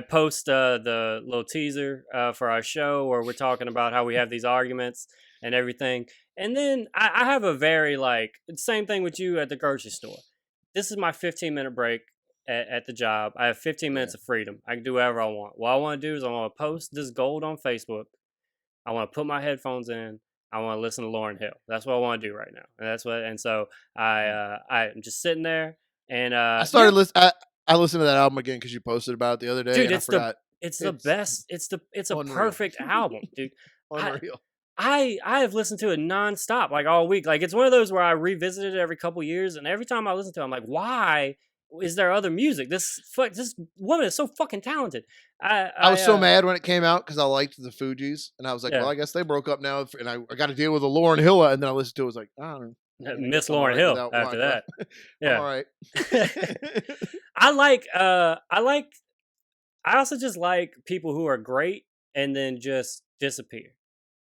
post the little teaser for our show where we're talking about how we have these arguments and everything. And then I have a very same thing with you at the grocery store. This is my 15-minute break at the job. I have 15 minutes of freedom. I can do whatever I want. What I want to do is I want to post this gold on Facebook. I want to put my headphones in. I want to listen to Lauryn Hill. That's what I want to do right now. And so I'm just sitting there and I started listening. I listened to that album again because you posted about it the other day, dude, and I forgot. It's the best. It's a unreal. perfect album, dude. Unreal. I have listened to it nonstop, like all week. Like it's one of those where I revisit it every couple years, and every time I listen to it, I'm like, why is there other music? This woman is so fucking talented. I was so mad when it came out because I liked the Fugees, and I was like, Yeah. well, I guess they broke up now, and I got to deal with a Lauryn Hill, and then I listened to it, I was like, I don't know. Miss Lauryn Hill after that. Yeah. All right. I also just like people who are great and then just disappear.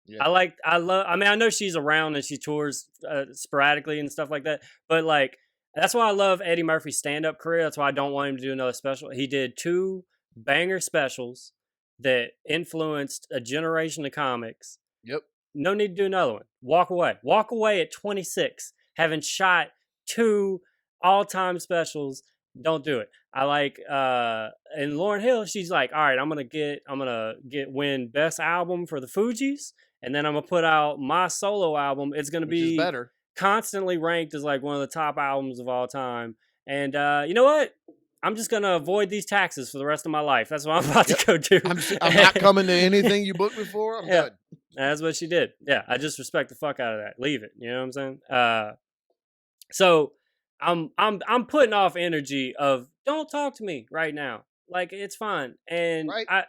Yeah. I know she's around and she tours sporadically and stuff like that, but like that's why I love Eddie Murphy's stand-up career. That's why I don't want him to do another special. He did 2 banger specials that influenced a generation of comics. Yep. No need to do another one. Walk away at 26, having shot 2 all-time specials. Don't do it. I like and Lauryn Hill, she's like, all right, I'm gonna win best album for the Fugees, and then I'm gonna put out my solo album. It's gonna be better. Constantly ranked as like one of the top albums of all time. And you know what? I'm just gonna avoid these taxes for the rest of my life. That's what I'm about to go do. I'm not coming to anything you booked me for. I'm good. That's what she did. Yeah, I just respect the fuck out of that. Leave it. You know what I'm saying? So I'm putting off energy of don't talk to me right now. Like it's fine. And right.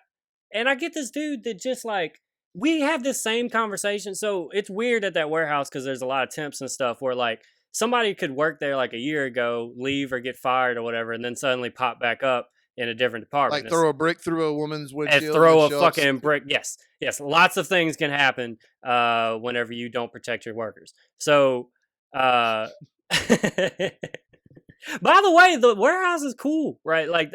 I get this dude that just like we have this same conversation. So it's weird at that warehouse because there's a lot of temps and stuff where like somebody could work there like a year ago, leave or get fired or whatever, and then suddenly pop back up in a different department. Like throw a brick through a woman's windshield. And throw a fucking brick. Yes. Lots of things can happen whenever you don't protect your workers. So, by the way, the warehouse is cool, right? Like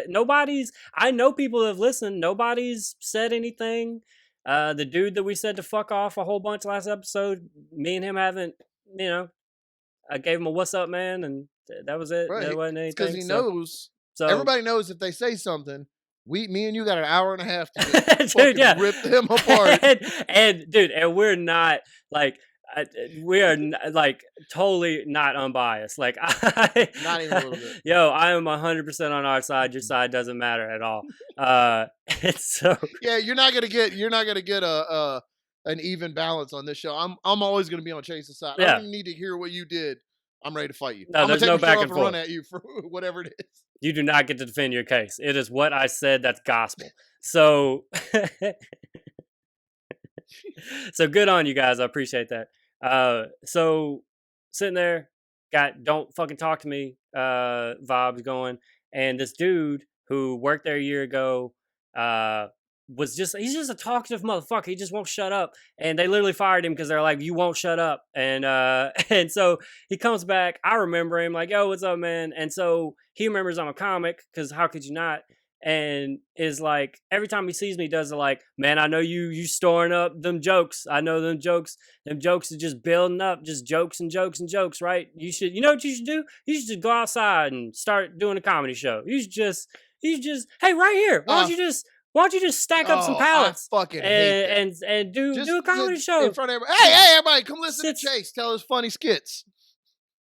I know people have listened. Nobody's said anything. The dude that we said to fuck off a whole bunch last episode, me and him haven't, I gave him a what's up, man, and that was it. Right. There wasn't anything. Because he knows. So everybody knows if they say something, me and you got an hour and a half to dude, rip them apart. and dude, and we're not like we are like totally not unbiased. Like not even a little bit. Yo, I am 100% on our side. Your side doesn't matter at all. It's so yeah, you're not gonna get an even balance on this show. I'm always gonna be on Chase's side. I don't even need to hear what you did. I'm ready to fight you. No, I'm there's gonna no take back and forth. Run at you for whatever it is. You do not get to defend your case. It is what I said. That's gospel. So, so good on you guys. I appreciate that. So sitting there, got don't fucking talk to me vibes going, and this dude who worked there a year ago he's just a talkative motherfucker. He just won't shut up, and they literally fired him because they're like, you won't shut up. And so he comes back. I remember him like, yo, what's up, man? And so he remembers I'm a comic because how could you not? And is like every time he sees me, he does it like, man, I know you storing up them jokes. I know them jokes are just building up, just jokes and jokes and jokes, right? You know what you should do? You should just go outside and start doing a comedy show. You should just hey, right here. Why don't you just stack up some pallets and do a comedy show in front of everybody? Hey, everybody, come listen to Chase tell us funny skits.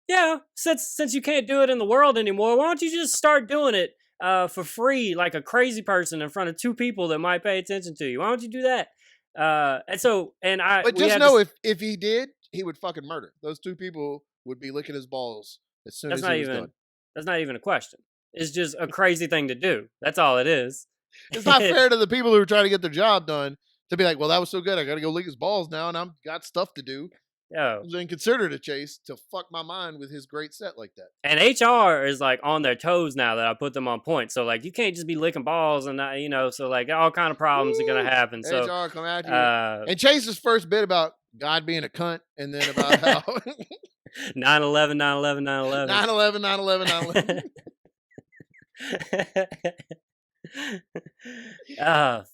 Yeah, since you can't do it in the world anymore, why don't you just start doing it for free, like a crazy person in front of 2 people that might pay attention to you? Why don't you do that? But just know if he did, he would fucking murder. Those 2 people would be licking his balls as soon as he was done. That's not even a question. It's just a crazy thing to do. That's all it is. It's not fair to the people who are trying to get their job done to be like, well, that was so good. I got to go lick his balls now, and I've got stuff to do. Yo. then consider to Chase to fuck my mind with his great set like that. And HR is like on their toes now that I put them on point. So like you can't just be licking balls and not, so like all kind of problems are gonna happen. So HR come after you. And Chase's first bit about God being a cunt, and then about how 9/11, 9/11, 9/11. 9/11, 9/11.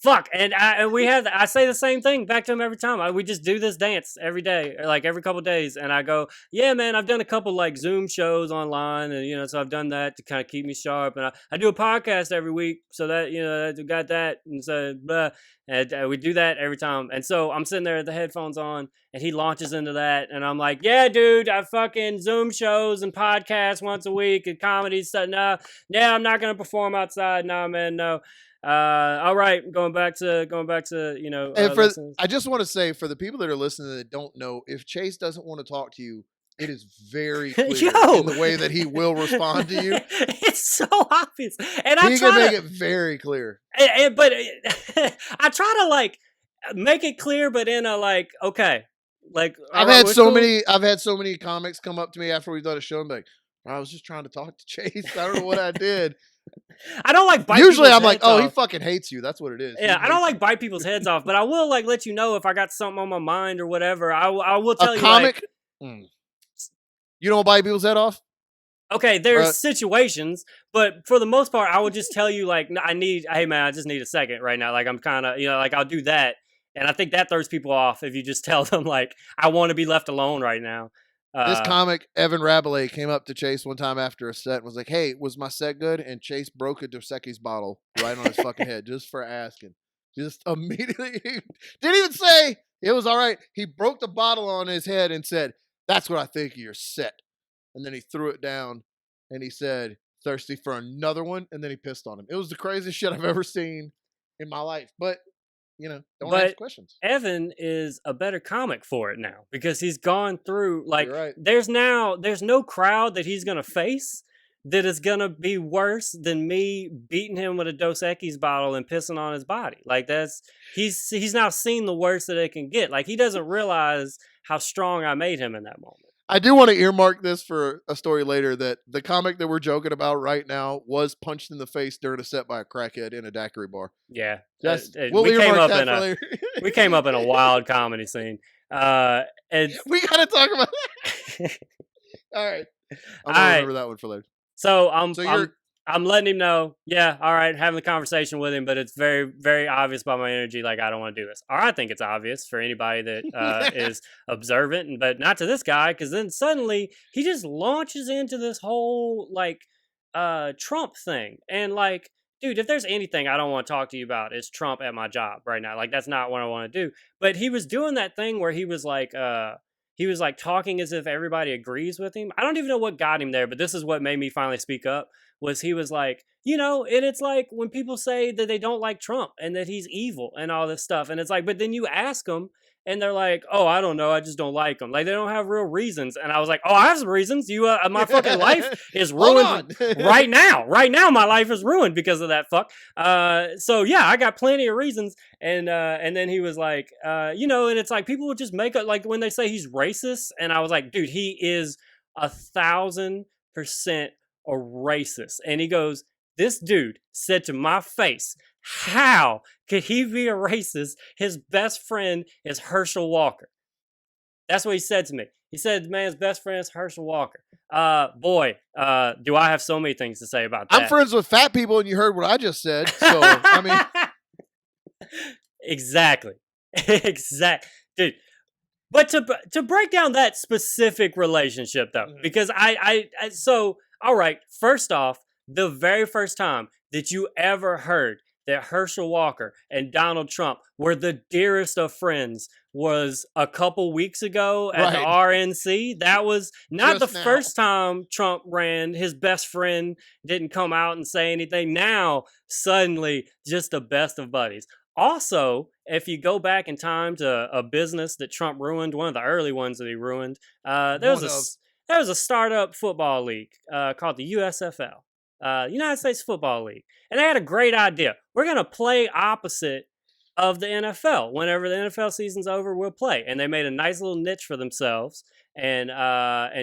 Fuck, and I say the same thing back to him every time. We just do this dance every day, or like every couple of days, and I go, yeah, man, I've done a couple like Zoom shows online, and so I've done that to kind of keep me sharp, and I do a podcast every week, so that I got that, and so blah, and we do that every time, and so I'm sitting there with the headphones on, and he launches into that, and I'm like, yeah, dude, I fucking Zoom shows and podcasts once a week and comedy stuff. No, yeah, I'm not gonna perform outside. No, man, no. All right, going back to And I just want to say, for the people that are listening that don't know, if Chase doesn't want to talk to you, it is very clear in the way that he will respond to you. It's so obvious, and he can make it very clear. But I try to like make it clear, but in a like, okay, like I've had so many comics come up to me after we've done a show and be like, I was just trying to talk to Chase. I don't know what I did. I don't like bite Usually I'm like, oh, he fucking hates you. That's what it is. Yeah, I don't like bite people's heads off, but I will like let you know if I got something on my mind or whatever. I will tell you. Comic? You don't bite people's head off? Okay, there's situations, but for the most part, I would just tell you like, hey man, I just need a second right now. Like I'm kind of, like I'll do that. And I think that throws people off if you just tell them like, I want to be left alone right now. This comic, Evan Rabelais, came up to Chase one time after a set and was like, hey, was my set good? And Chase broke a Dos Equis bottle right on his fucking head just for asking. Just immediately. Didn't even say it was all right. He broke the bottle on his head and said, that's what I think of your set. And then he threw it down and he said, thirsty for another one? And then he pissed on him. It was the craziest shit I've ever seen in my life. But don't ask questions. Evan is a better comic for it now because he's gone through like right. there's no crowd that he's gonna face that is gonna be worse than me beating him with a Dos Equis bottle and pissing on his body. Like he's now seen the worst that it can get. Like he doesn't realize how strong I made him in that moment. I do want to earmark this for a story later that the comic that we're joking about right now was punched in the face during a set by a crackhead in a daiquiri bar. Yeah. We came up in a wild comedy scene. And we got to talk about that. All right. I'm going to remember that one for later. So I'm letting him know, yeah, all right, having the conversation with him, but it's very, very obvious by my energy, like, I don't want to do this. Or I think it's obvious for anybody that is observant, but not to this guy, because then suddenly he just launches into this whole, like, Trump thing. And, like, dude, if there's anything I don't want to talk to you about, it's Trump at my job right now. Like, that's not what I want to do. But he was doing that thing where he was like talking as if everybody agrees with him. I don't even know what got him there, but this is what made me finally speak up. Was he was like, and it's like when people say that they don't like Trump and that he's evil and all this stuff. And it's like, but then you ask them and they're like, oh, I don't know. I just don't like him. Like they don't have real reasons. And I was like, oh, I have some reasons. My fucking life is ruined right now. Right now, my life is ruined because of that fuck. So yeah, I got plenty of reasons. And then he was like, and it's like people would just make it like when they say he's racist. And I was like, dude, he is 1,000% a racist. And he goes, this dude said to my face, how could he be a racist? His best friend is Herschel Walker. That's what he said to me. He said the man's best friend is Herschel Walker. Do I have so many things to say about that. I'm friends with fat people and you heard what I just said. So, I mean. Exactly. Dude. But to break down that specific relationship though, because all right, first off, the very first time that you ever heard that Herschel Walker and Donald Trump were the dearest of friends was a couple weeks ago at the RNC. That was not just the first time Trump ran. His best friend didn't come out and say anything. Now, suddenly, just the best of buddies. Also, if you go back in time to a business that Trump ruined, one of the early ones that he ruined, there was a startup football league called the USFL, United States Football League. And they had a great idea. We're going to play opposite of the NFL. Whenever the NFL season's over, we'll play. And they made a nice little niche for themselves. And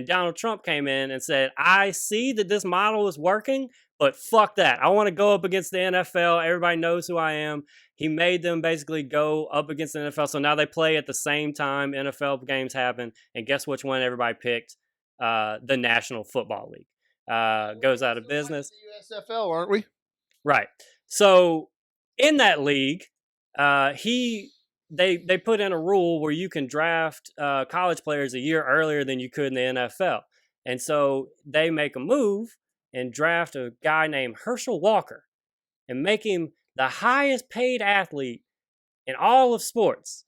Donald Trump came in and said, I see that this model is working, but fuck that. I want to go up against the NFL. Everybody knows who I am. He made them basically go up against the NFL. So now they play at the same time NFL games happen. And guess which one everybody picked? The National Football League. Goes out of business. The USFL, aren't we? Right. So in that league, they put in a rule where you can draft college players a year earlier than you could in the NFL. And so they make a move and draft a guy named Herschel Walker and make him the highest paid athlete in all of sports.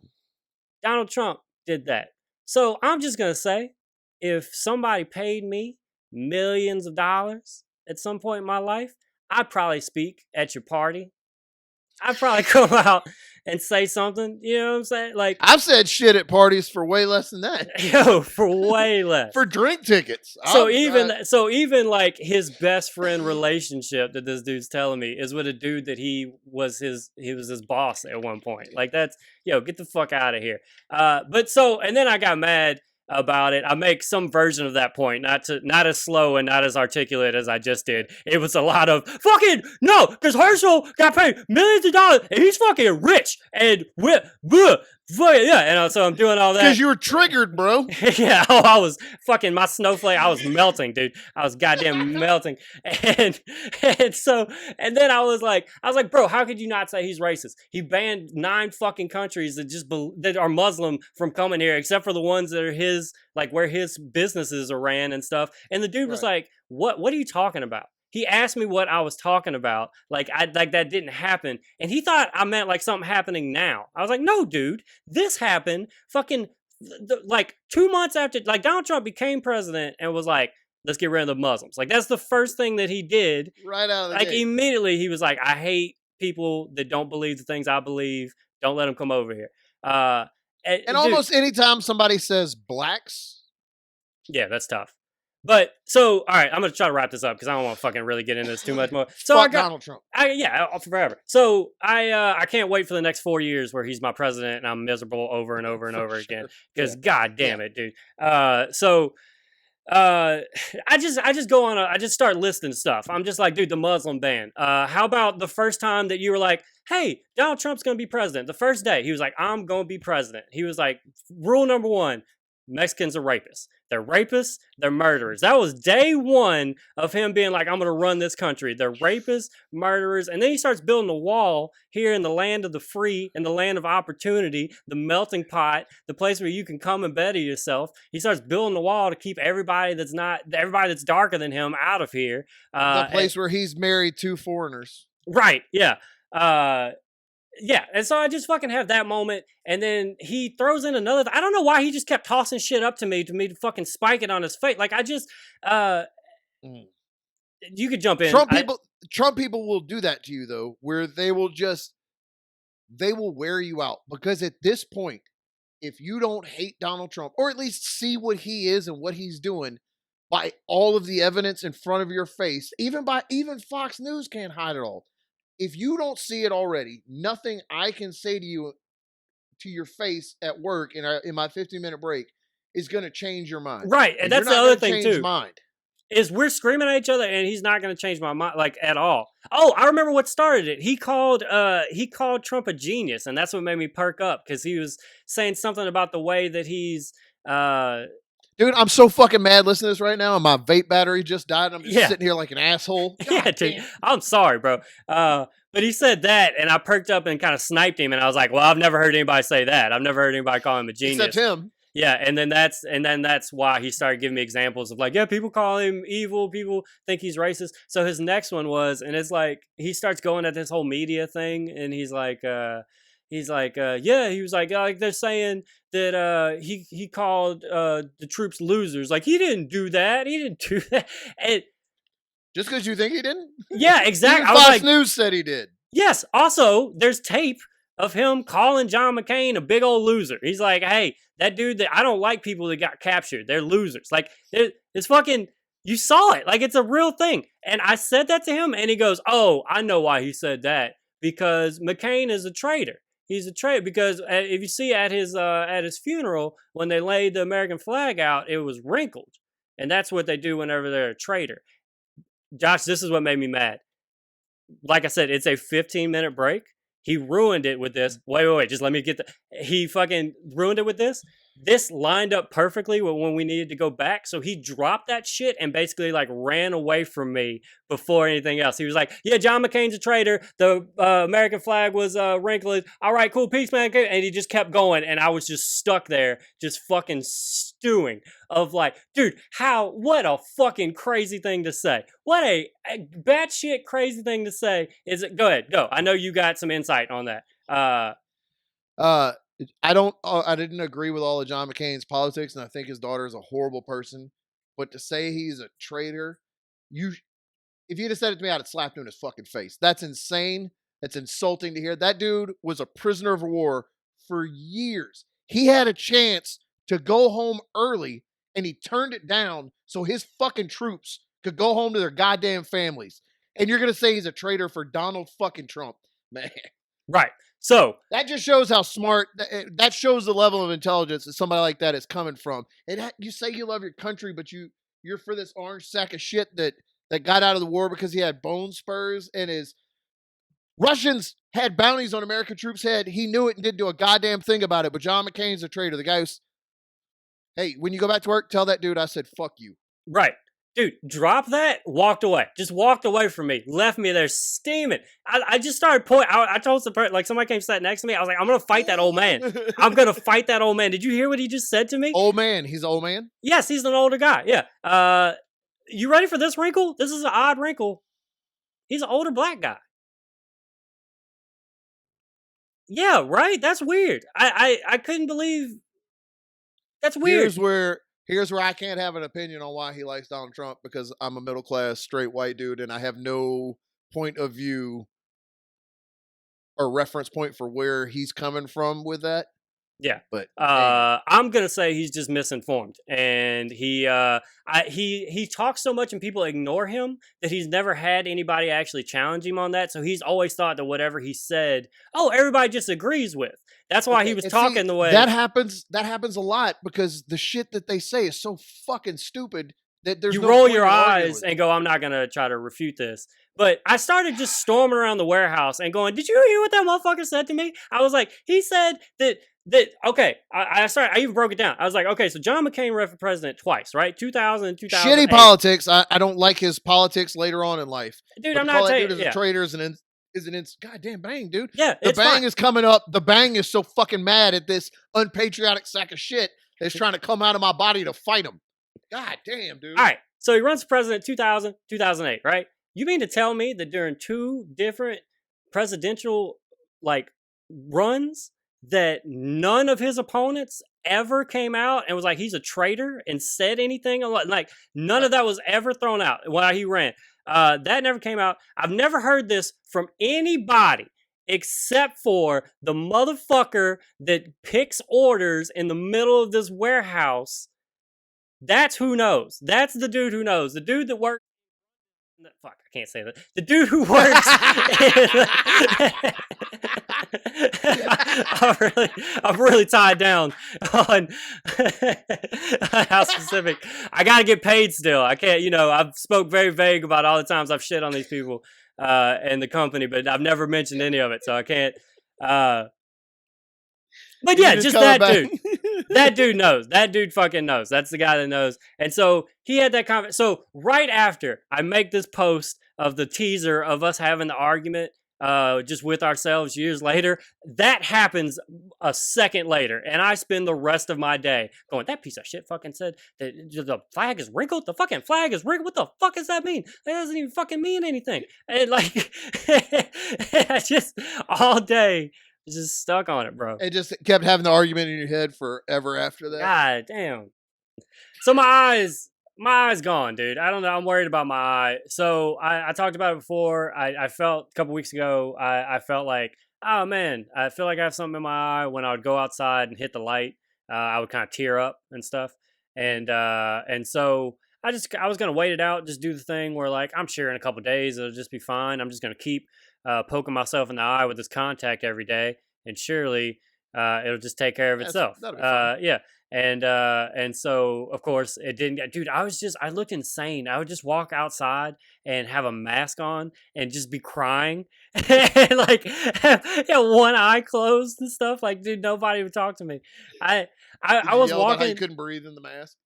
Donald Trump did that. So I'm just going to say, if somebody paid me millions of dollars at some point in my life, I'd probably speak at your party. I'd probably come out and say something. You know what I'm saying? Like, I've said shit at parties for way less than that. Yo, for way less. For drink tickets. So even like his best friend relationship that this dude's telling me is with a dude that he was his boss at one point. Like, that's, get the fuck out of here. And then I got mad about it. I make some version of that point, not as slow and not as articulate as I just did. It was a lot of fucking no, because Herschel got paid millions of dollars and he's fucking rich and so I'm doing all that because you were triggered, bro. Yeah, I was fucking my snowflake. I was melting, dude. I was goddamn melting, and then I was like, bro, how could you not say he's racist? He banned 9 fucking countries that are Muslim from coming here, except for the ones that are his, like where his businesses are ran and stuff. And the dude was like, "What are you talking about?" He asked me what I was talking about, like that didn't happen, and he thought I meant like something happening now. I was like, no, dude, this happened fucking like 2 months after, like Donald Trump became president and was like, let's get rid of the Muslims. Like that's the first thing that he did. Right out of the gate. Immediately he was like, I hate people that don't believe the things I believe. Don't let them come over here. And almost anytime somebody says blacks. Yeah, that's tough. But so, all right, I'm gonna try to wrap this up because I don't want to fucking really get into this too much more. So Fuck Donald Trump. Forever. So I can't wait for the next 4 years where he's my president and I'm miserable over and over and over again because god damn it, dude. I just go on. I just start listing stuff. I'm just like, dude, the Muslim ban. How about the first time that you were like, hey, Donald Trump's gonna be president? The first day he was like, I'm gonna be president. He was like, rule number 1. Mexicans are rapists. They're rapists. They're murderers. That was day 1 of him being like, I'm going to run this country. They're rapists, murderers. And then he starts building a wall here in the land of the free and the land of opportunity, the melting pot, the place where you can come and better yourself. He starts building the wall to keep everybody that's darker than him out of here. The place where he's married 2 foreigners. Right. Yeah. Yeah, and so I just fucking have that moment, and then he throws in another. I don't know why he just kept tossing shit up to me to fucking spike it on his face. Like I just, you could jump in. Trump people will do that to you though, where they will wear you out because at this point, if you don't hate Donald Trump or at least see what he is and what he's doing by all of the evidence in front of your face, even Fox News can't hide it all. If you don't see it already, nothing I can say to you to your face at work in my 15-minute break is going to change your mind. Right, and that's the other thing too. Mind. Is we're screaming at each other, and he's not going to change my mind like at all. Oh, I remember what started it. He called Trump a genius, and that's what made me perk up because he was saying something about the way that he's. Dude, I'm so fucking mad listening to this right now, and my vape battery just died. I'm just sitting here like an asshole. God dude. I'm sorry, bro. But he said that, and I perked up and kind of sniped him, and I was like, well, I've never heard anybody say that. I've never heard anybody call him a genius. Except him. Yeah, and then that's why he started giving me examples of like, yeah, people call him evil, people think he's racist. So his next one was, and it's like he starts going at this whole media thing, and he's like, yeah, he was like they're saying that he called the troops losers. Like he didn't do that. He didn't do that. And just because you think he didn't? Yeah, exactly. Fox News said he did. Yes. Also, there's tape of him calling John McCain a big old loser. He's like, hey, that dude that I don't like people that got captured. They're losers. Like it's fucking. You saw it. Like it's a real thing. And I said that to him, and he goes, oh, I know why he said that because McCain is a traitor. he's a traitor because if you see at his funeral when they laid the American flag out, it was wrinkled, and that's what they do whenever they're a traitor. Josh, this is what made me mad. Like I said, it's a 15-minute break. He ruined it with this. Wait. Just let me get the. He fucking ruined it with this. This lined up perfectly with when we needed to go back. So he dropped that shit and basically like ran away from me before anything else. He was like, "Yeah, John McCain's a traitor. The American flag was wrinkled. All right, cool, peace, man." And he just kept going, and I was just stuck there, just fucking stewing of like, dude, what a fucking crazy thing to say. What a batshit crazy thing to say. Is it? Go ahead, go. I know you got some insight on that. Uh, I don't. I didn't agree with all of John McCain's politics, and I think his daughter is a horrible person. But to say he's a traitor, you, if you'd have said it to me, I'd have slapped him in his fucking face. That's insane. That's insulting to hear. That dude was a prisoner of war for years. He had a chance to go home early, and he turned it down so his fucking troops could go home to their goddamn families. And you're gonna say he's a traitor for Donald fucking Trump, man? Right. So that just shows how smart. That shows the level of intelligence that somebody like that is coming from. And you say you love your country, but you're for this orange sack of shit that got out of the war because he had bone spurs and his Russians had bounties on American troops' head. He knew it and didn't do a goddamn thing about it. But John McCain's a traitor. The guy who's, hey, when you go back to work, tell that dude I said fuck you. Right. Dude, drop that, walked away. Just walked away from me. Left me there steaming. I just started pointing. I told some person, like somebody came sat next to me. I was like, I'm going to fight that old man. I'm going to fight that old man. Did you hear what he just said to me? Old man. He's an old man? Yes, he's an older guy. Yeah. You ready for this wrinkle? This is an odd wrinkle. He's an older black guy. Yeah, right? That's weird. I couldn't believe. That's weird. Here's where I can't have an opinion on why he likes Donald Trump, because I'm a middle class straight white dude and I have no point of view or reference point for where he's coming from with that. Yeah, but I'm gonna say he's just misinformed, and he talks so much and people ignore him that he's never had anybody actually challenge him on that. So he's always thought that whatever he said, everybody just agrees with. That's why he was talking the way that happens. That happens a lot because the shit that they say is so fucking stupid that there's you no roll point your in arguing eyes with and go, I'm not gonna try to refute this. But I started just storming around the warehouse and going, did you hear what that motherfucker said to me? I was like, he said that okay, I even broke it down. I was like, okay, so John McCain ran for president twice, right? 2000 and 2008. Shitty politics. I don't like his politics later on in life. Dude, but I'm not saying dude as a traitor is an goddamn bang, dude. Yeah, the bang fine. is coming up. The bang is so fucking mad at this unpatriotic sack of shit that's trying to come out of my body to fight him. God damn, dude. All right, so he runs for president 2000, 2008, right? You mean to tell me that during two different presidential runs that none of his opponents ever came out and was like he's a traitor and said anything? Like none of that was ever thrown out while he ran. That never came out. I've never heard this from anybody except for the motherfucker that picks orders in the middle of this warehouse. That's who knows. That's the dude who knows. The dude that works. Fuck, I can't say that. The dude who works. I'm really tied down on how specific. I gotta get paid still. I can't. I've spoke very vague about all the times I've shit on these people and the company, but I've never mentioned any of it, so I can't. But yeah, just that dude. That dude knows. That dude fucking knows. That's the guy that knows. And so he had that comment. So right after I make this post of the teaser of us having the argument just with ourselves years later, that happens a second later. And I spend the rest of my day going, that piece of shit fucking said that the flag is wrinkled. The fucking flag is wrinkled. What the fuck does that mean? That doesn't even fucking mean anything. And I just all day just stuck on it, bro. It just kept having the argument in your head forever after that. God damn. So my eyes gone, dude. I don't know. I'm worried about my eye. So I talked about it before. I felt a couple weeks ago, I felt like, oh man, I feel like I have something in my eye. When I would go outside and hit the light, I would kind of tear up and stuff. And so I was going to wait it out, just do the thing where like, I'm sure in a couple days, it'll just be fine. I'm just going to keep poking myself in the eye with this contact every day. and surely it'll just take care of itself. That'll be fine. Yeah. And so of course it didn't get, dude, I look insane. I would just walk outside and have a mask on and just be crying and like yeah, one eye closed and stuff. Like, dude, nobody would talk to me. I Did I you was yell about how you walking. couldn't breathe in the mask?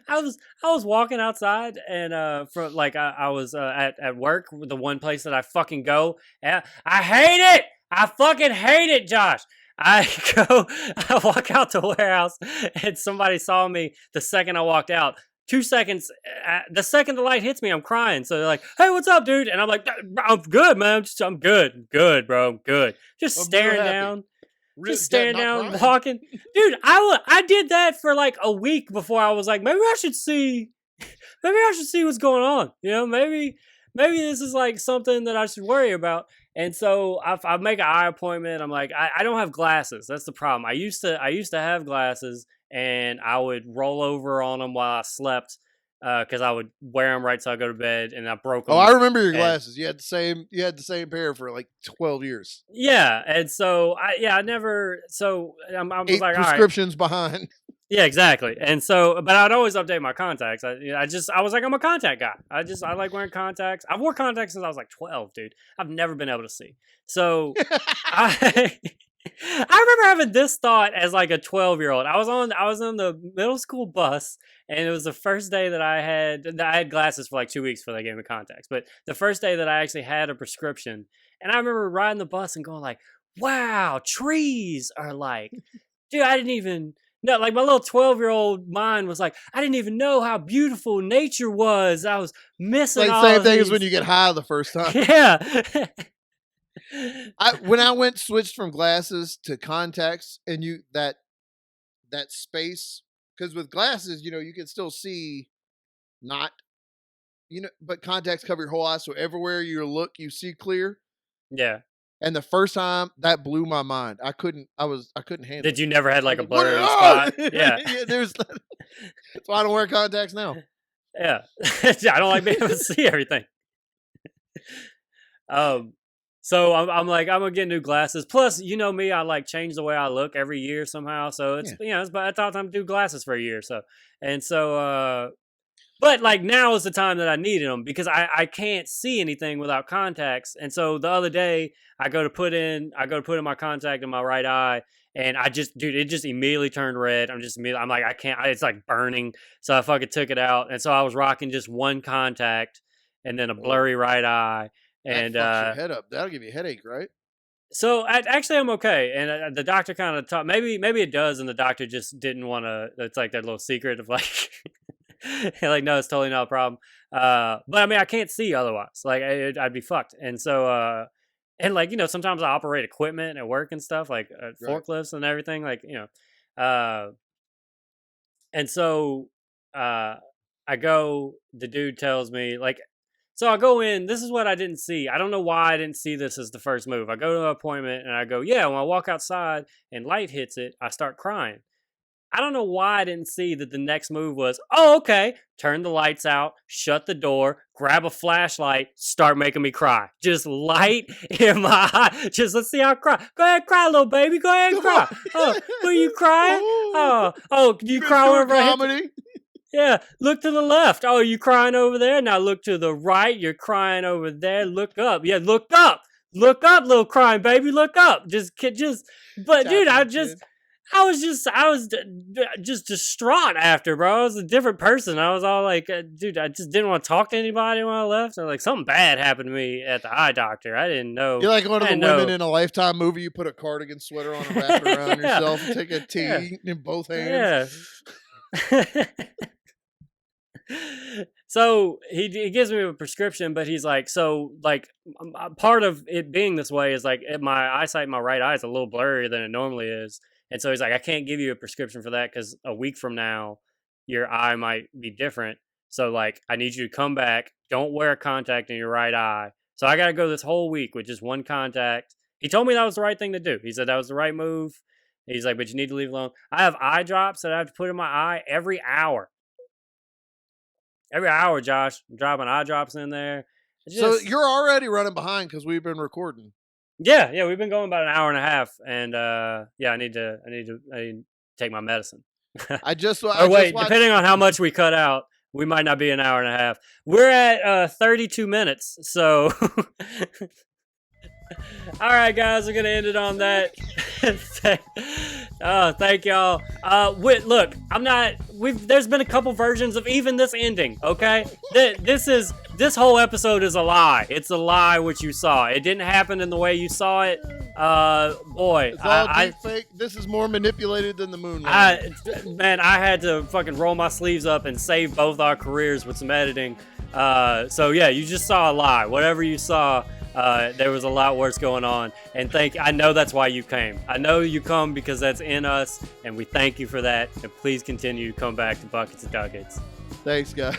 I was walking outside and from like I was at work, the one place that I fucking go. And I hate it. I fucking hate it, Josh. I I walk out the warehouse and somebody saw me the second I walked out. 2 seconds, the second the light hits me, I'm crying. So they're like, "Hey, what's up, dude?" And I'm like, "I'm good, man. I'm good, bro. I'm good." Just I'm real staring happy. down, Really, just staring not down, crying. walking. Dude, I did that for like a week before I was like, maybe I should see what's going on. You know, maybe this is like something that I should worry about. And so I make an eye appointment. I'm like, I don't have glasses. That's the problem. I used to have glasses, and I would roll over on them while I slept because I would wear them right till I go to bed, and I broke Oh, them. I remember your And glasses. You had the same. You had the same pair for like 12 years. yeah, and so I never. So I was 8 like, all right. prescriptions behind. Yeah, exactly. And so, but I'd always update my contacts. I was like, I'm a contact guy. I like wearing contacts. I've worn contacts since I was like 12, dude. I've never been able to see. So I, I remember having this thought as like a 12-year-old. I was on the middle school bus, and it was the first day that I had glasses for like 2 weeks before they gave me contacts. But the first day that I actually had a prescription, and I remember riding the bus and going like, wow, trees are like, dude, I didn't even. No, like my little 12-year-old mind was like, I didn't even know how beautiful nature was. I was missing Like all same of thing as when these. you get high the first time. Yeah. When I went switched from glasses to contacts, and that space, because with glasses, you can still see, not, but contacts cover your whole eye, so everywhere you look, you see clear. Yeah. And the first time that blew my mind. I couldn't handle Did it. you never had I like was a like, what? blurry spot? Yeah. Yeah, that's why I don't wear contacts now. Yeah. I don't like being able to see everything. Um, so I'm like, I'm gonna get new glasses. Plus, you know me, I like change the way I look every year somehow. So it's Yeah. it's about time to do glasses for a year. So and so but like now is the time that I needed them because I can't see anything without contacts. And so the other day I go to put in my contact in my right eye, and it just immediately turned red. I'm like, I can't. It's like burning. So I fucking took it out, and so I was rocking just one contact and then a Oh, blurry right eye. that And fucks your head up. That'll give you a headache, right? so actually, I'm okay. And the doctor kind of taught maybe it does, and the doctor just didn't want to. It's like that little secret of like, like no, it's totally not a problem. But I mean, I can't see otherwise. Like I'd be fucked. And so and like sometimes I operate equipment at work and stuff like Right. forklifts and everything. Like and so uh, I go. The dude tells me like. So I go in. This is what I didn't see. I don't know why I didn't see this as the first move. I go to an appointment and I go, yeah. When I walk outside and light hits it, I start crying. I don't know why I didn't see that the next move was, oh, okay, turn the lights out, shut the door, grab a flashlight, start making me cry. Just light in my eye. Just let's see how I cry. Go ahead, cry, little baby. Go ahead and Come on. cry. Oh, were you crying? Do you cry Mr. whenever I hit the Comedy. yeah, look to the left. Oh, you crying over there? Now look to the right. You're crying over there. Look up. Yeah, look up. Look up, little crying baby. Look up. But dude, Tapping your chin. I was just distraught after, bro. I was a different person. I was all like, dude, I just didn't want to talk to anybody when I left. I was like, something bad happened to me at the eye doctor. I didn't know. You're like one of I the didn't women know. in a Lifetime movie. You put a cardigan sweater on and wrap it around Yeah, yourself and take a yeah, tea in both hands. yeah. So he gives me a prescription, but he's like, so like part of it being this way is like my eyesight in my right eye is a little blurrier than it normally is, and so he's like, I can't give you a prescription for that because a week from now your eye might be different. So like I need you to come back. Don't wear a contact in your right eye. So I got to go this whole week with just one contact. He told me that was the right thing to do. He said that was the right move. He's like, but you need to leave it alone. I have eye drops that I have to put in my eye every hour. Every hour, Josh, I'm dropping eye drops in there. So you're already running behind because we've been recording. Yeah, we've been going about an hour and a half, and yeah, I need to take my medicine. I just Or wait, watched. depending on how much we cut out, we might not be an hour and a half. We're at 32 minutes, so all right, guys, we're gonna end it on that. Thank y'all. Look, I'm not. There's been a couple versions of even this ending. Okay, this whole episode is a lie. It's a lie what you saw. It didn't happen in the way you saw it. Boy, It's all deep fake. This is more manipulated than the moon. Man, I had to fucking roll my sleeves up and save both our careers with some editing. So yeah, you just saw a lie. Whatever you saw. There was a lot worse going on, and I know that's why you came. I know you come because that's in us, and we thank you for that, and please continue to come back to Buckets of Duckets. Thanks, guys.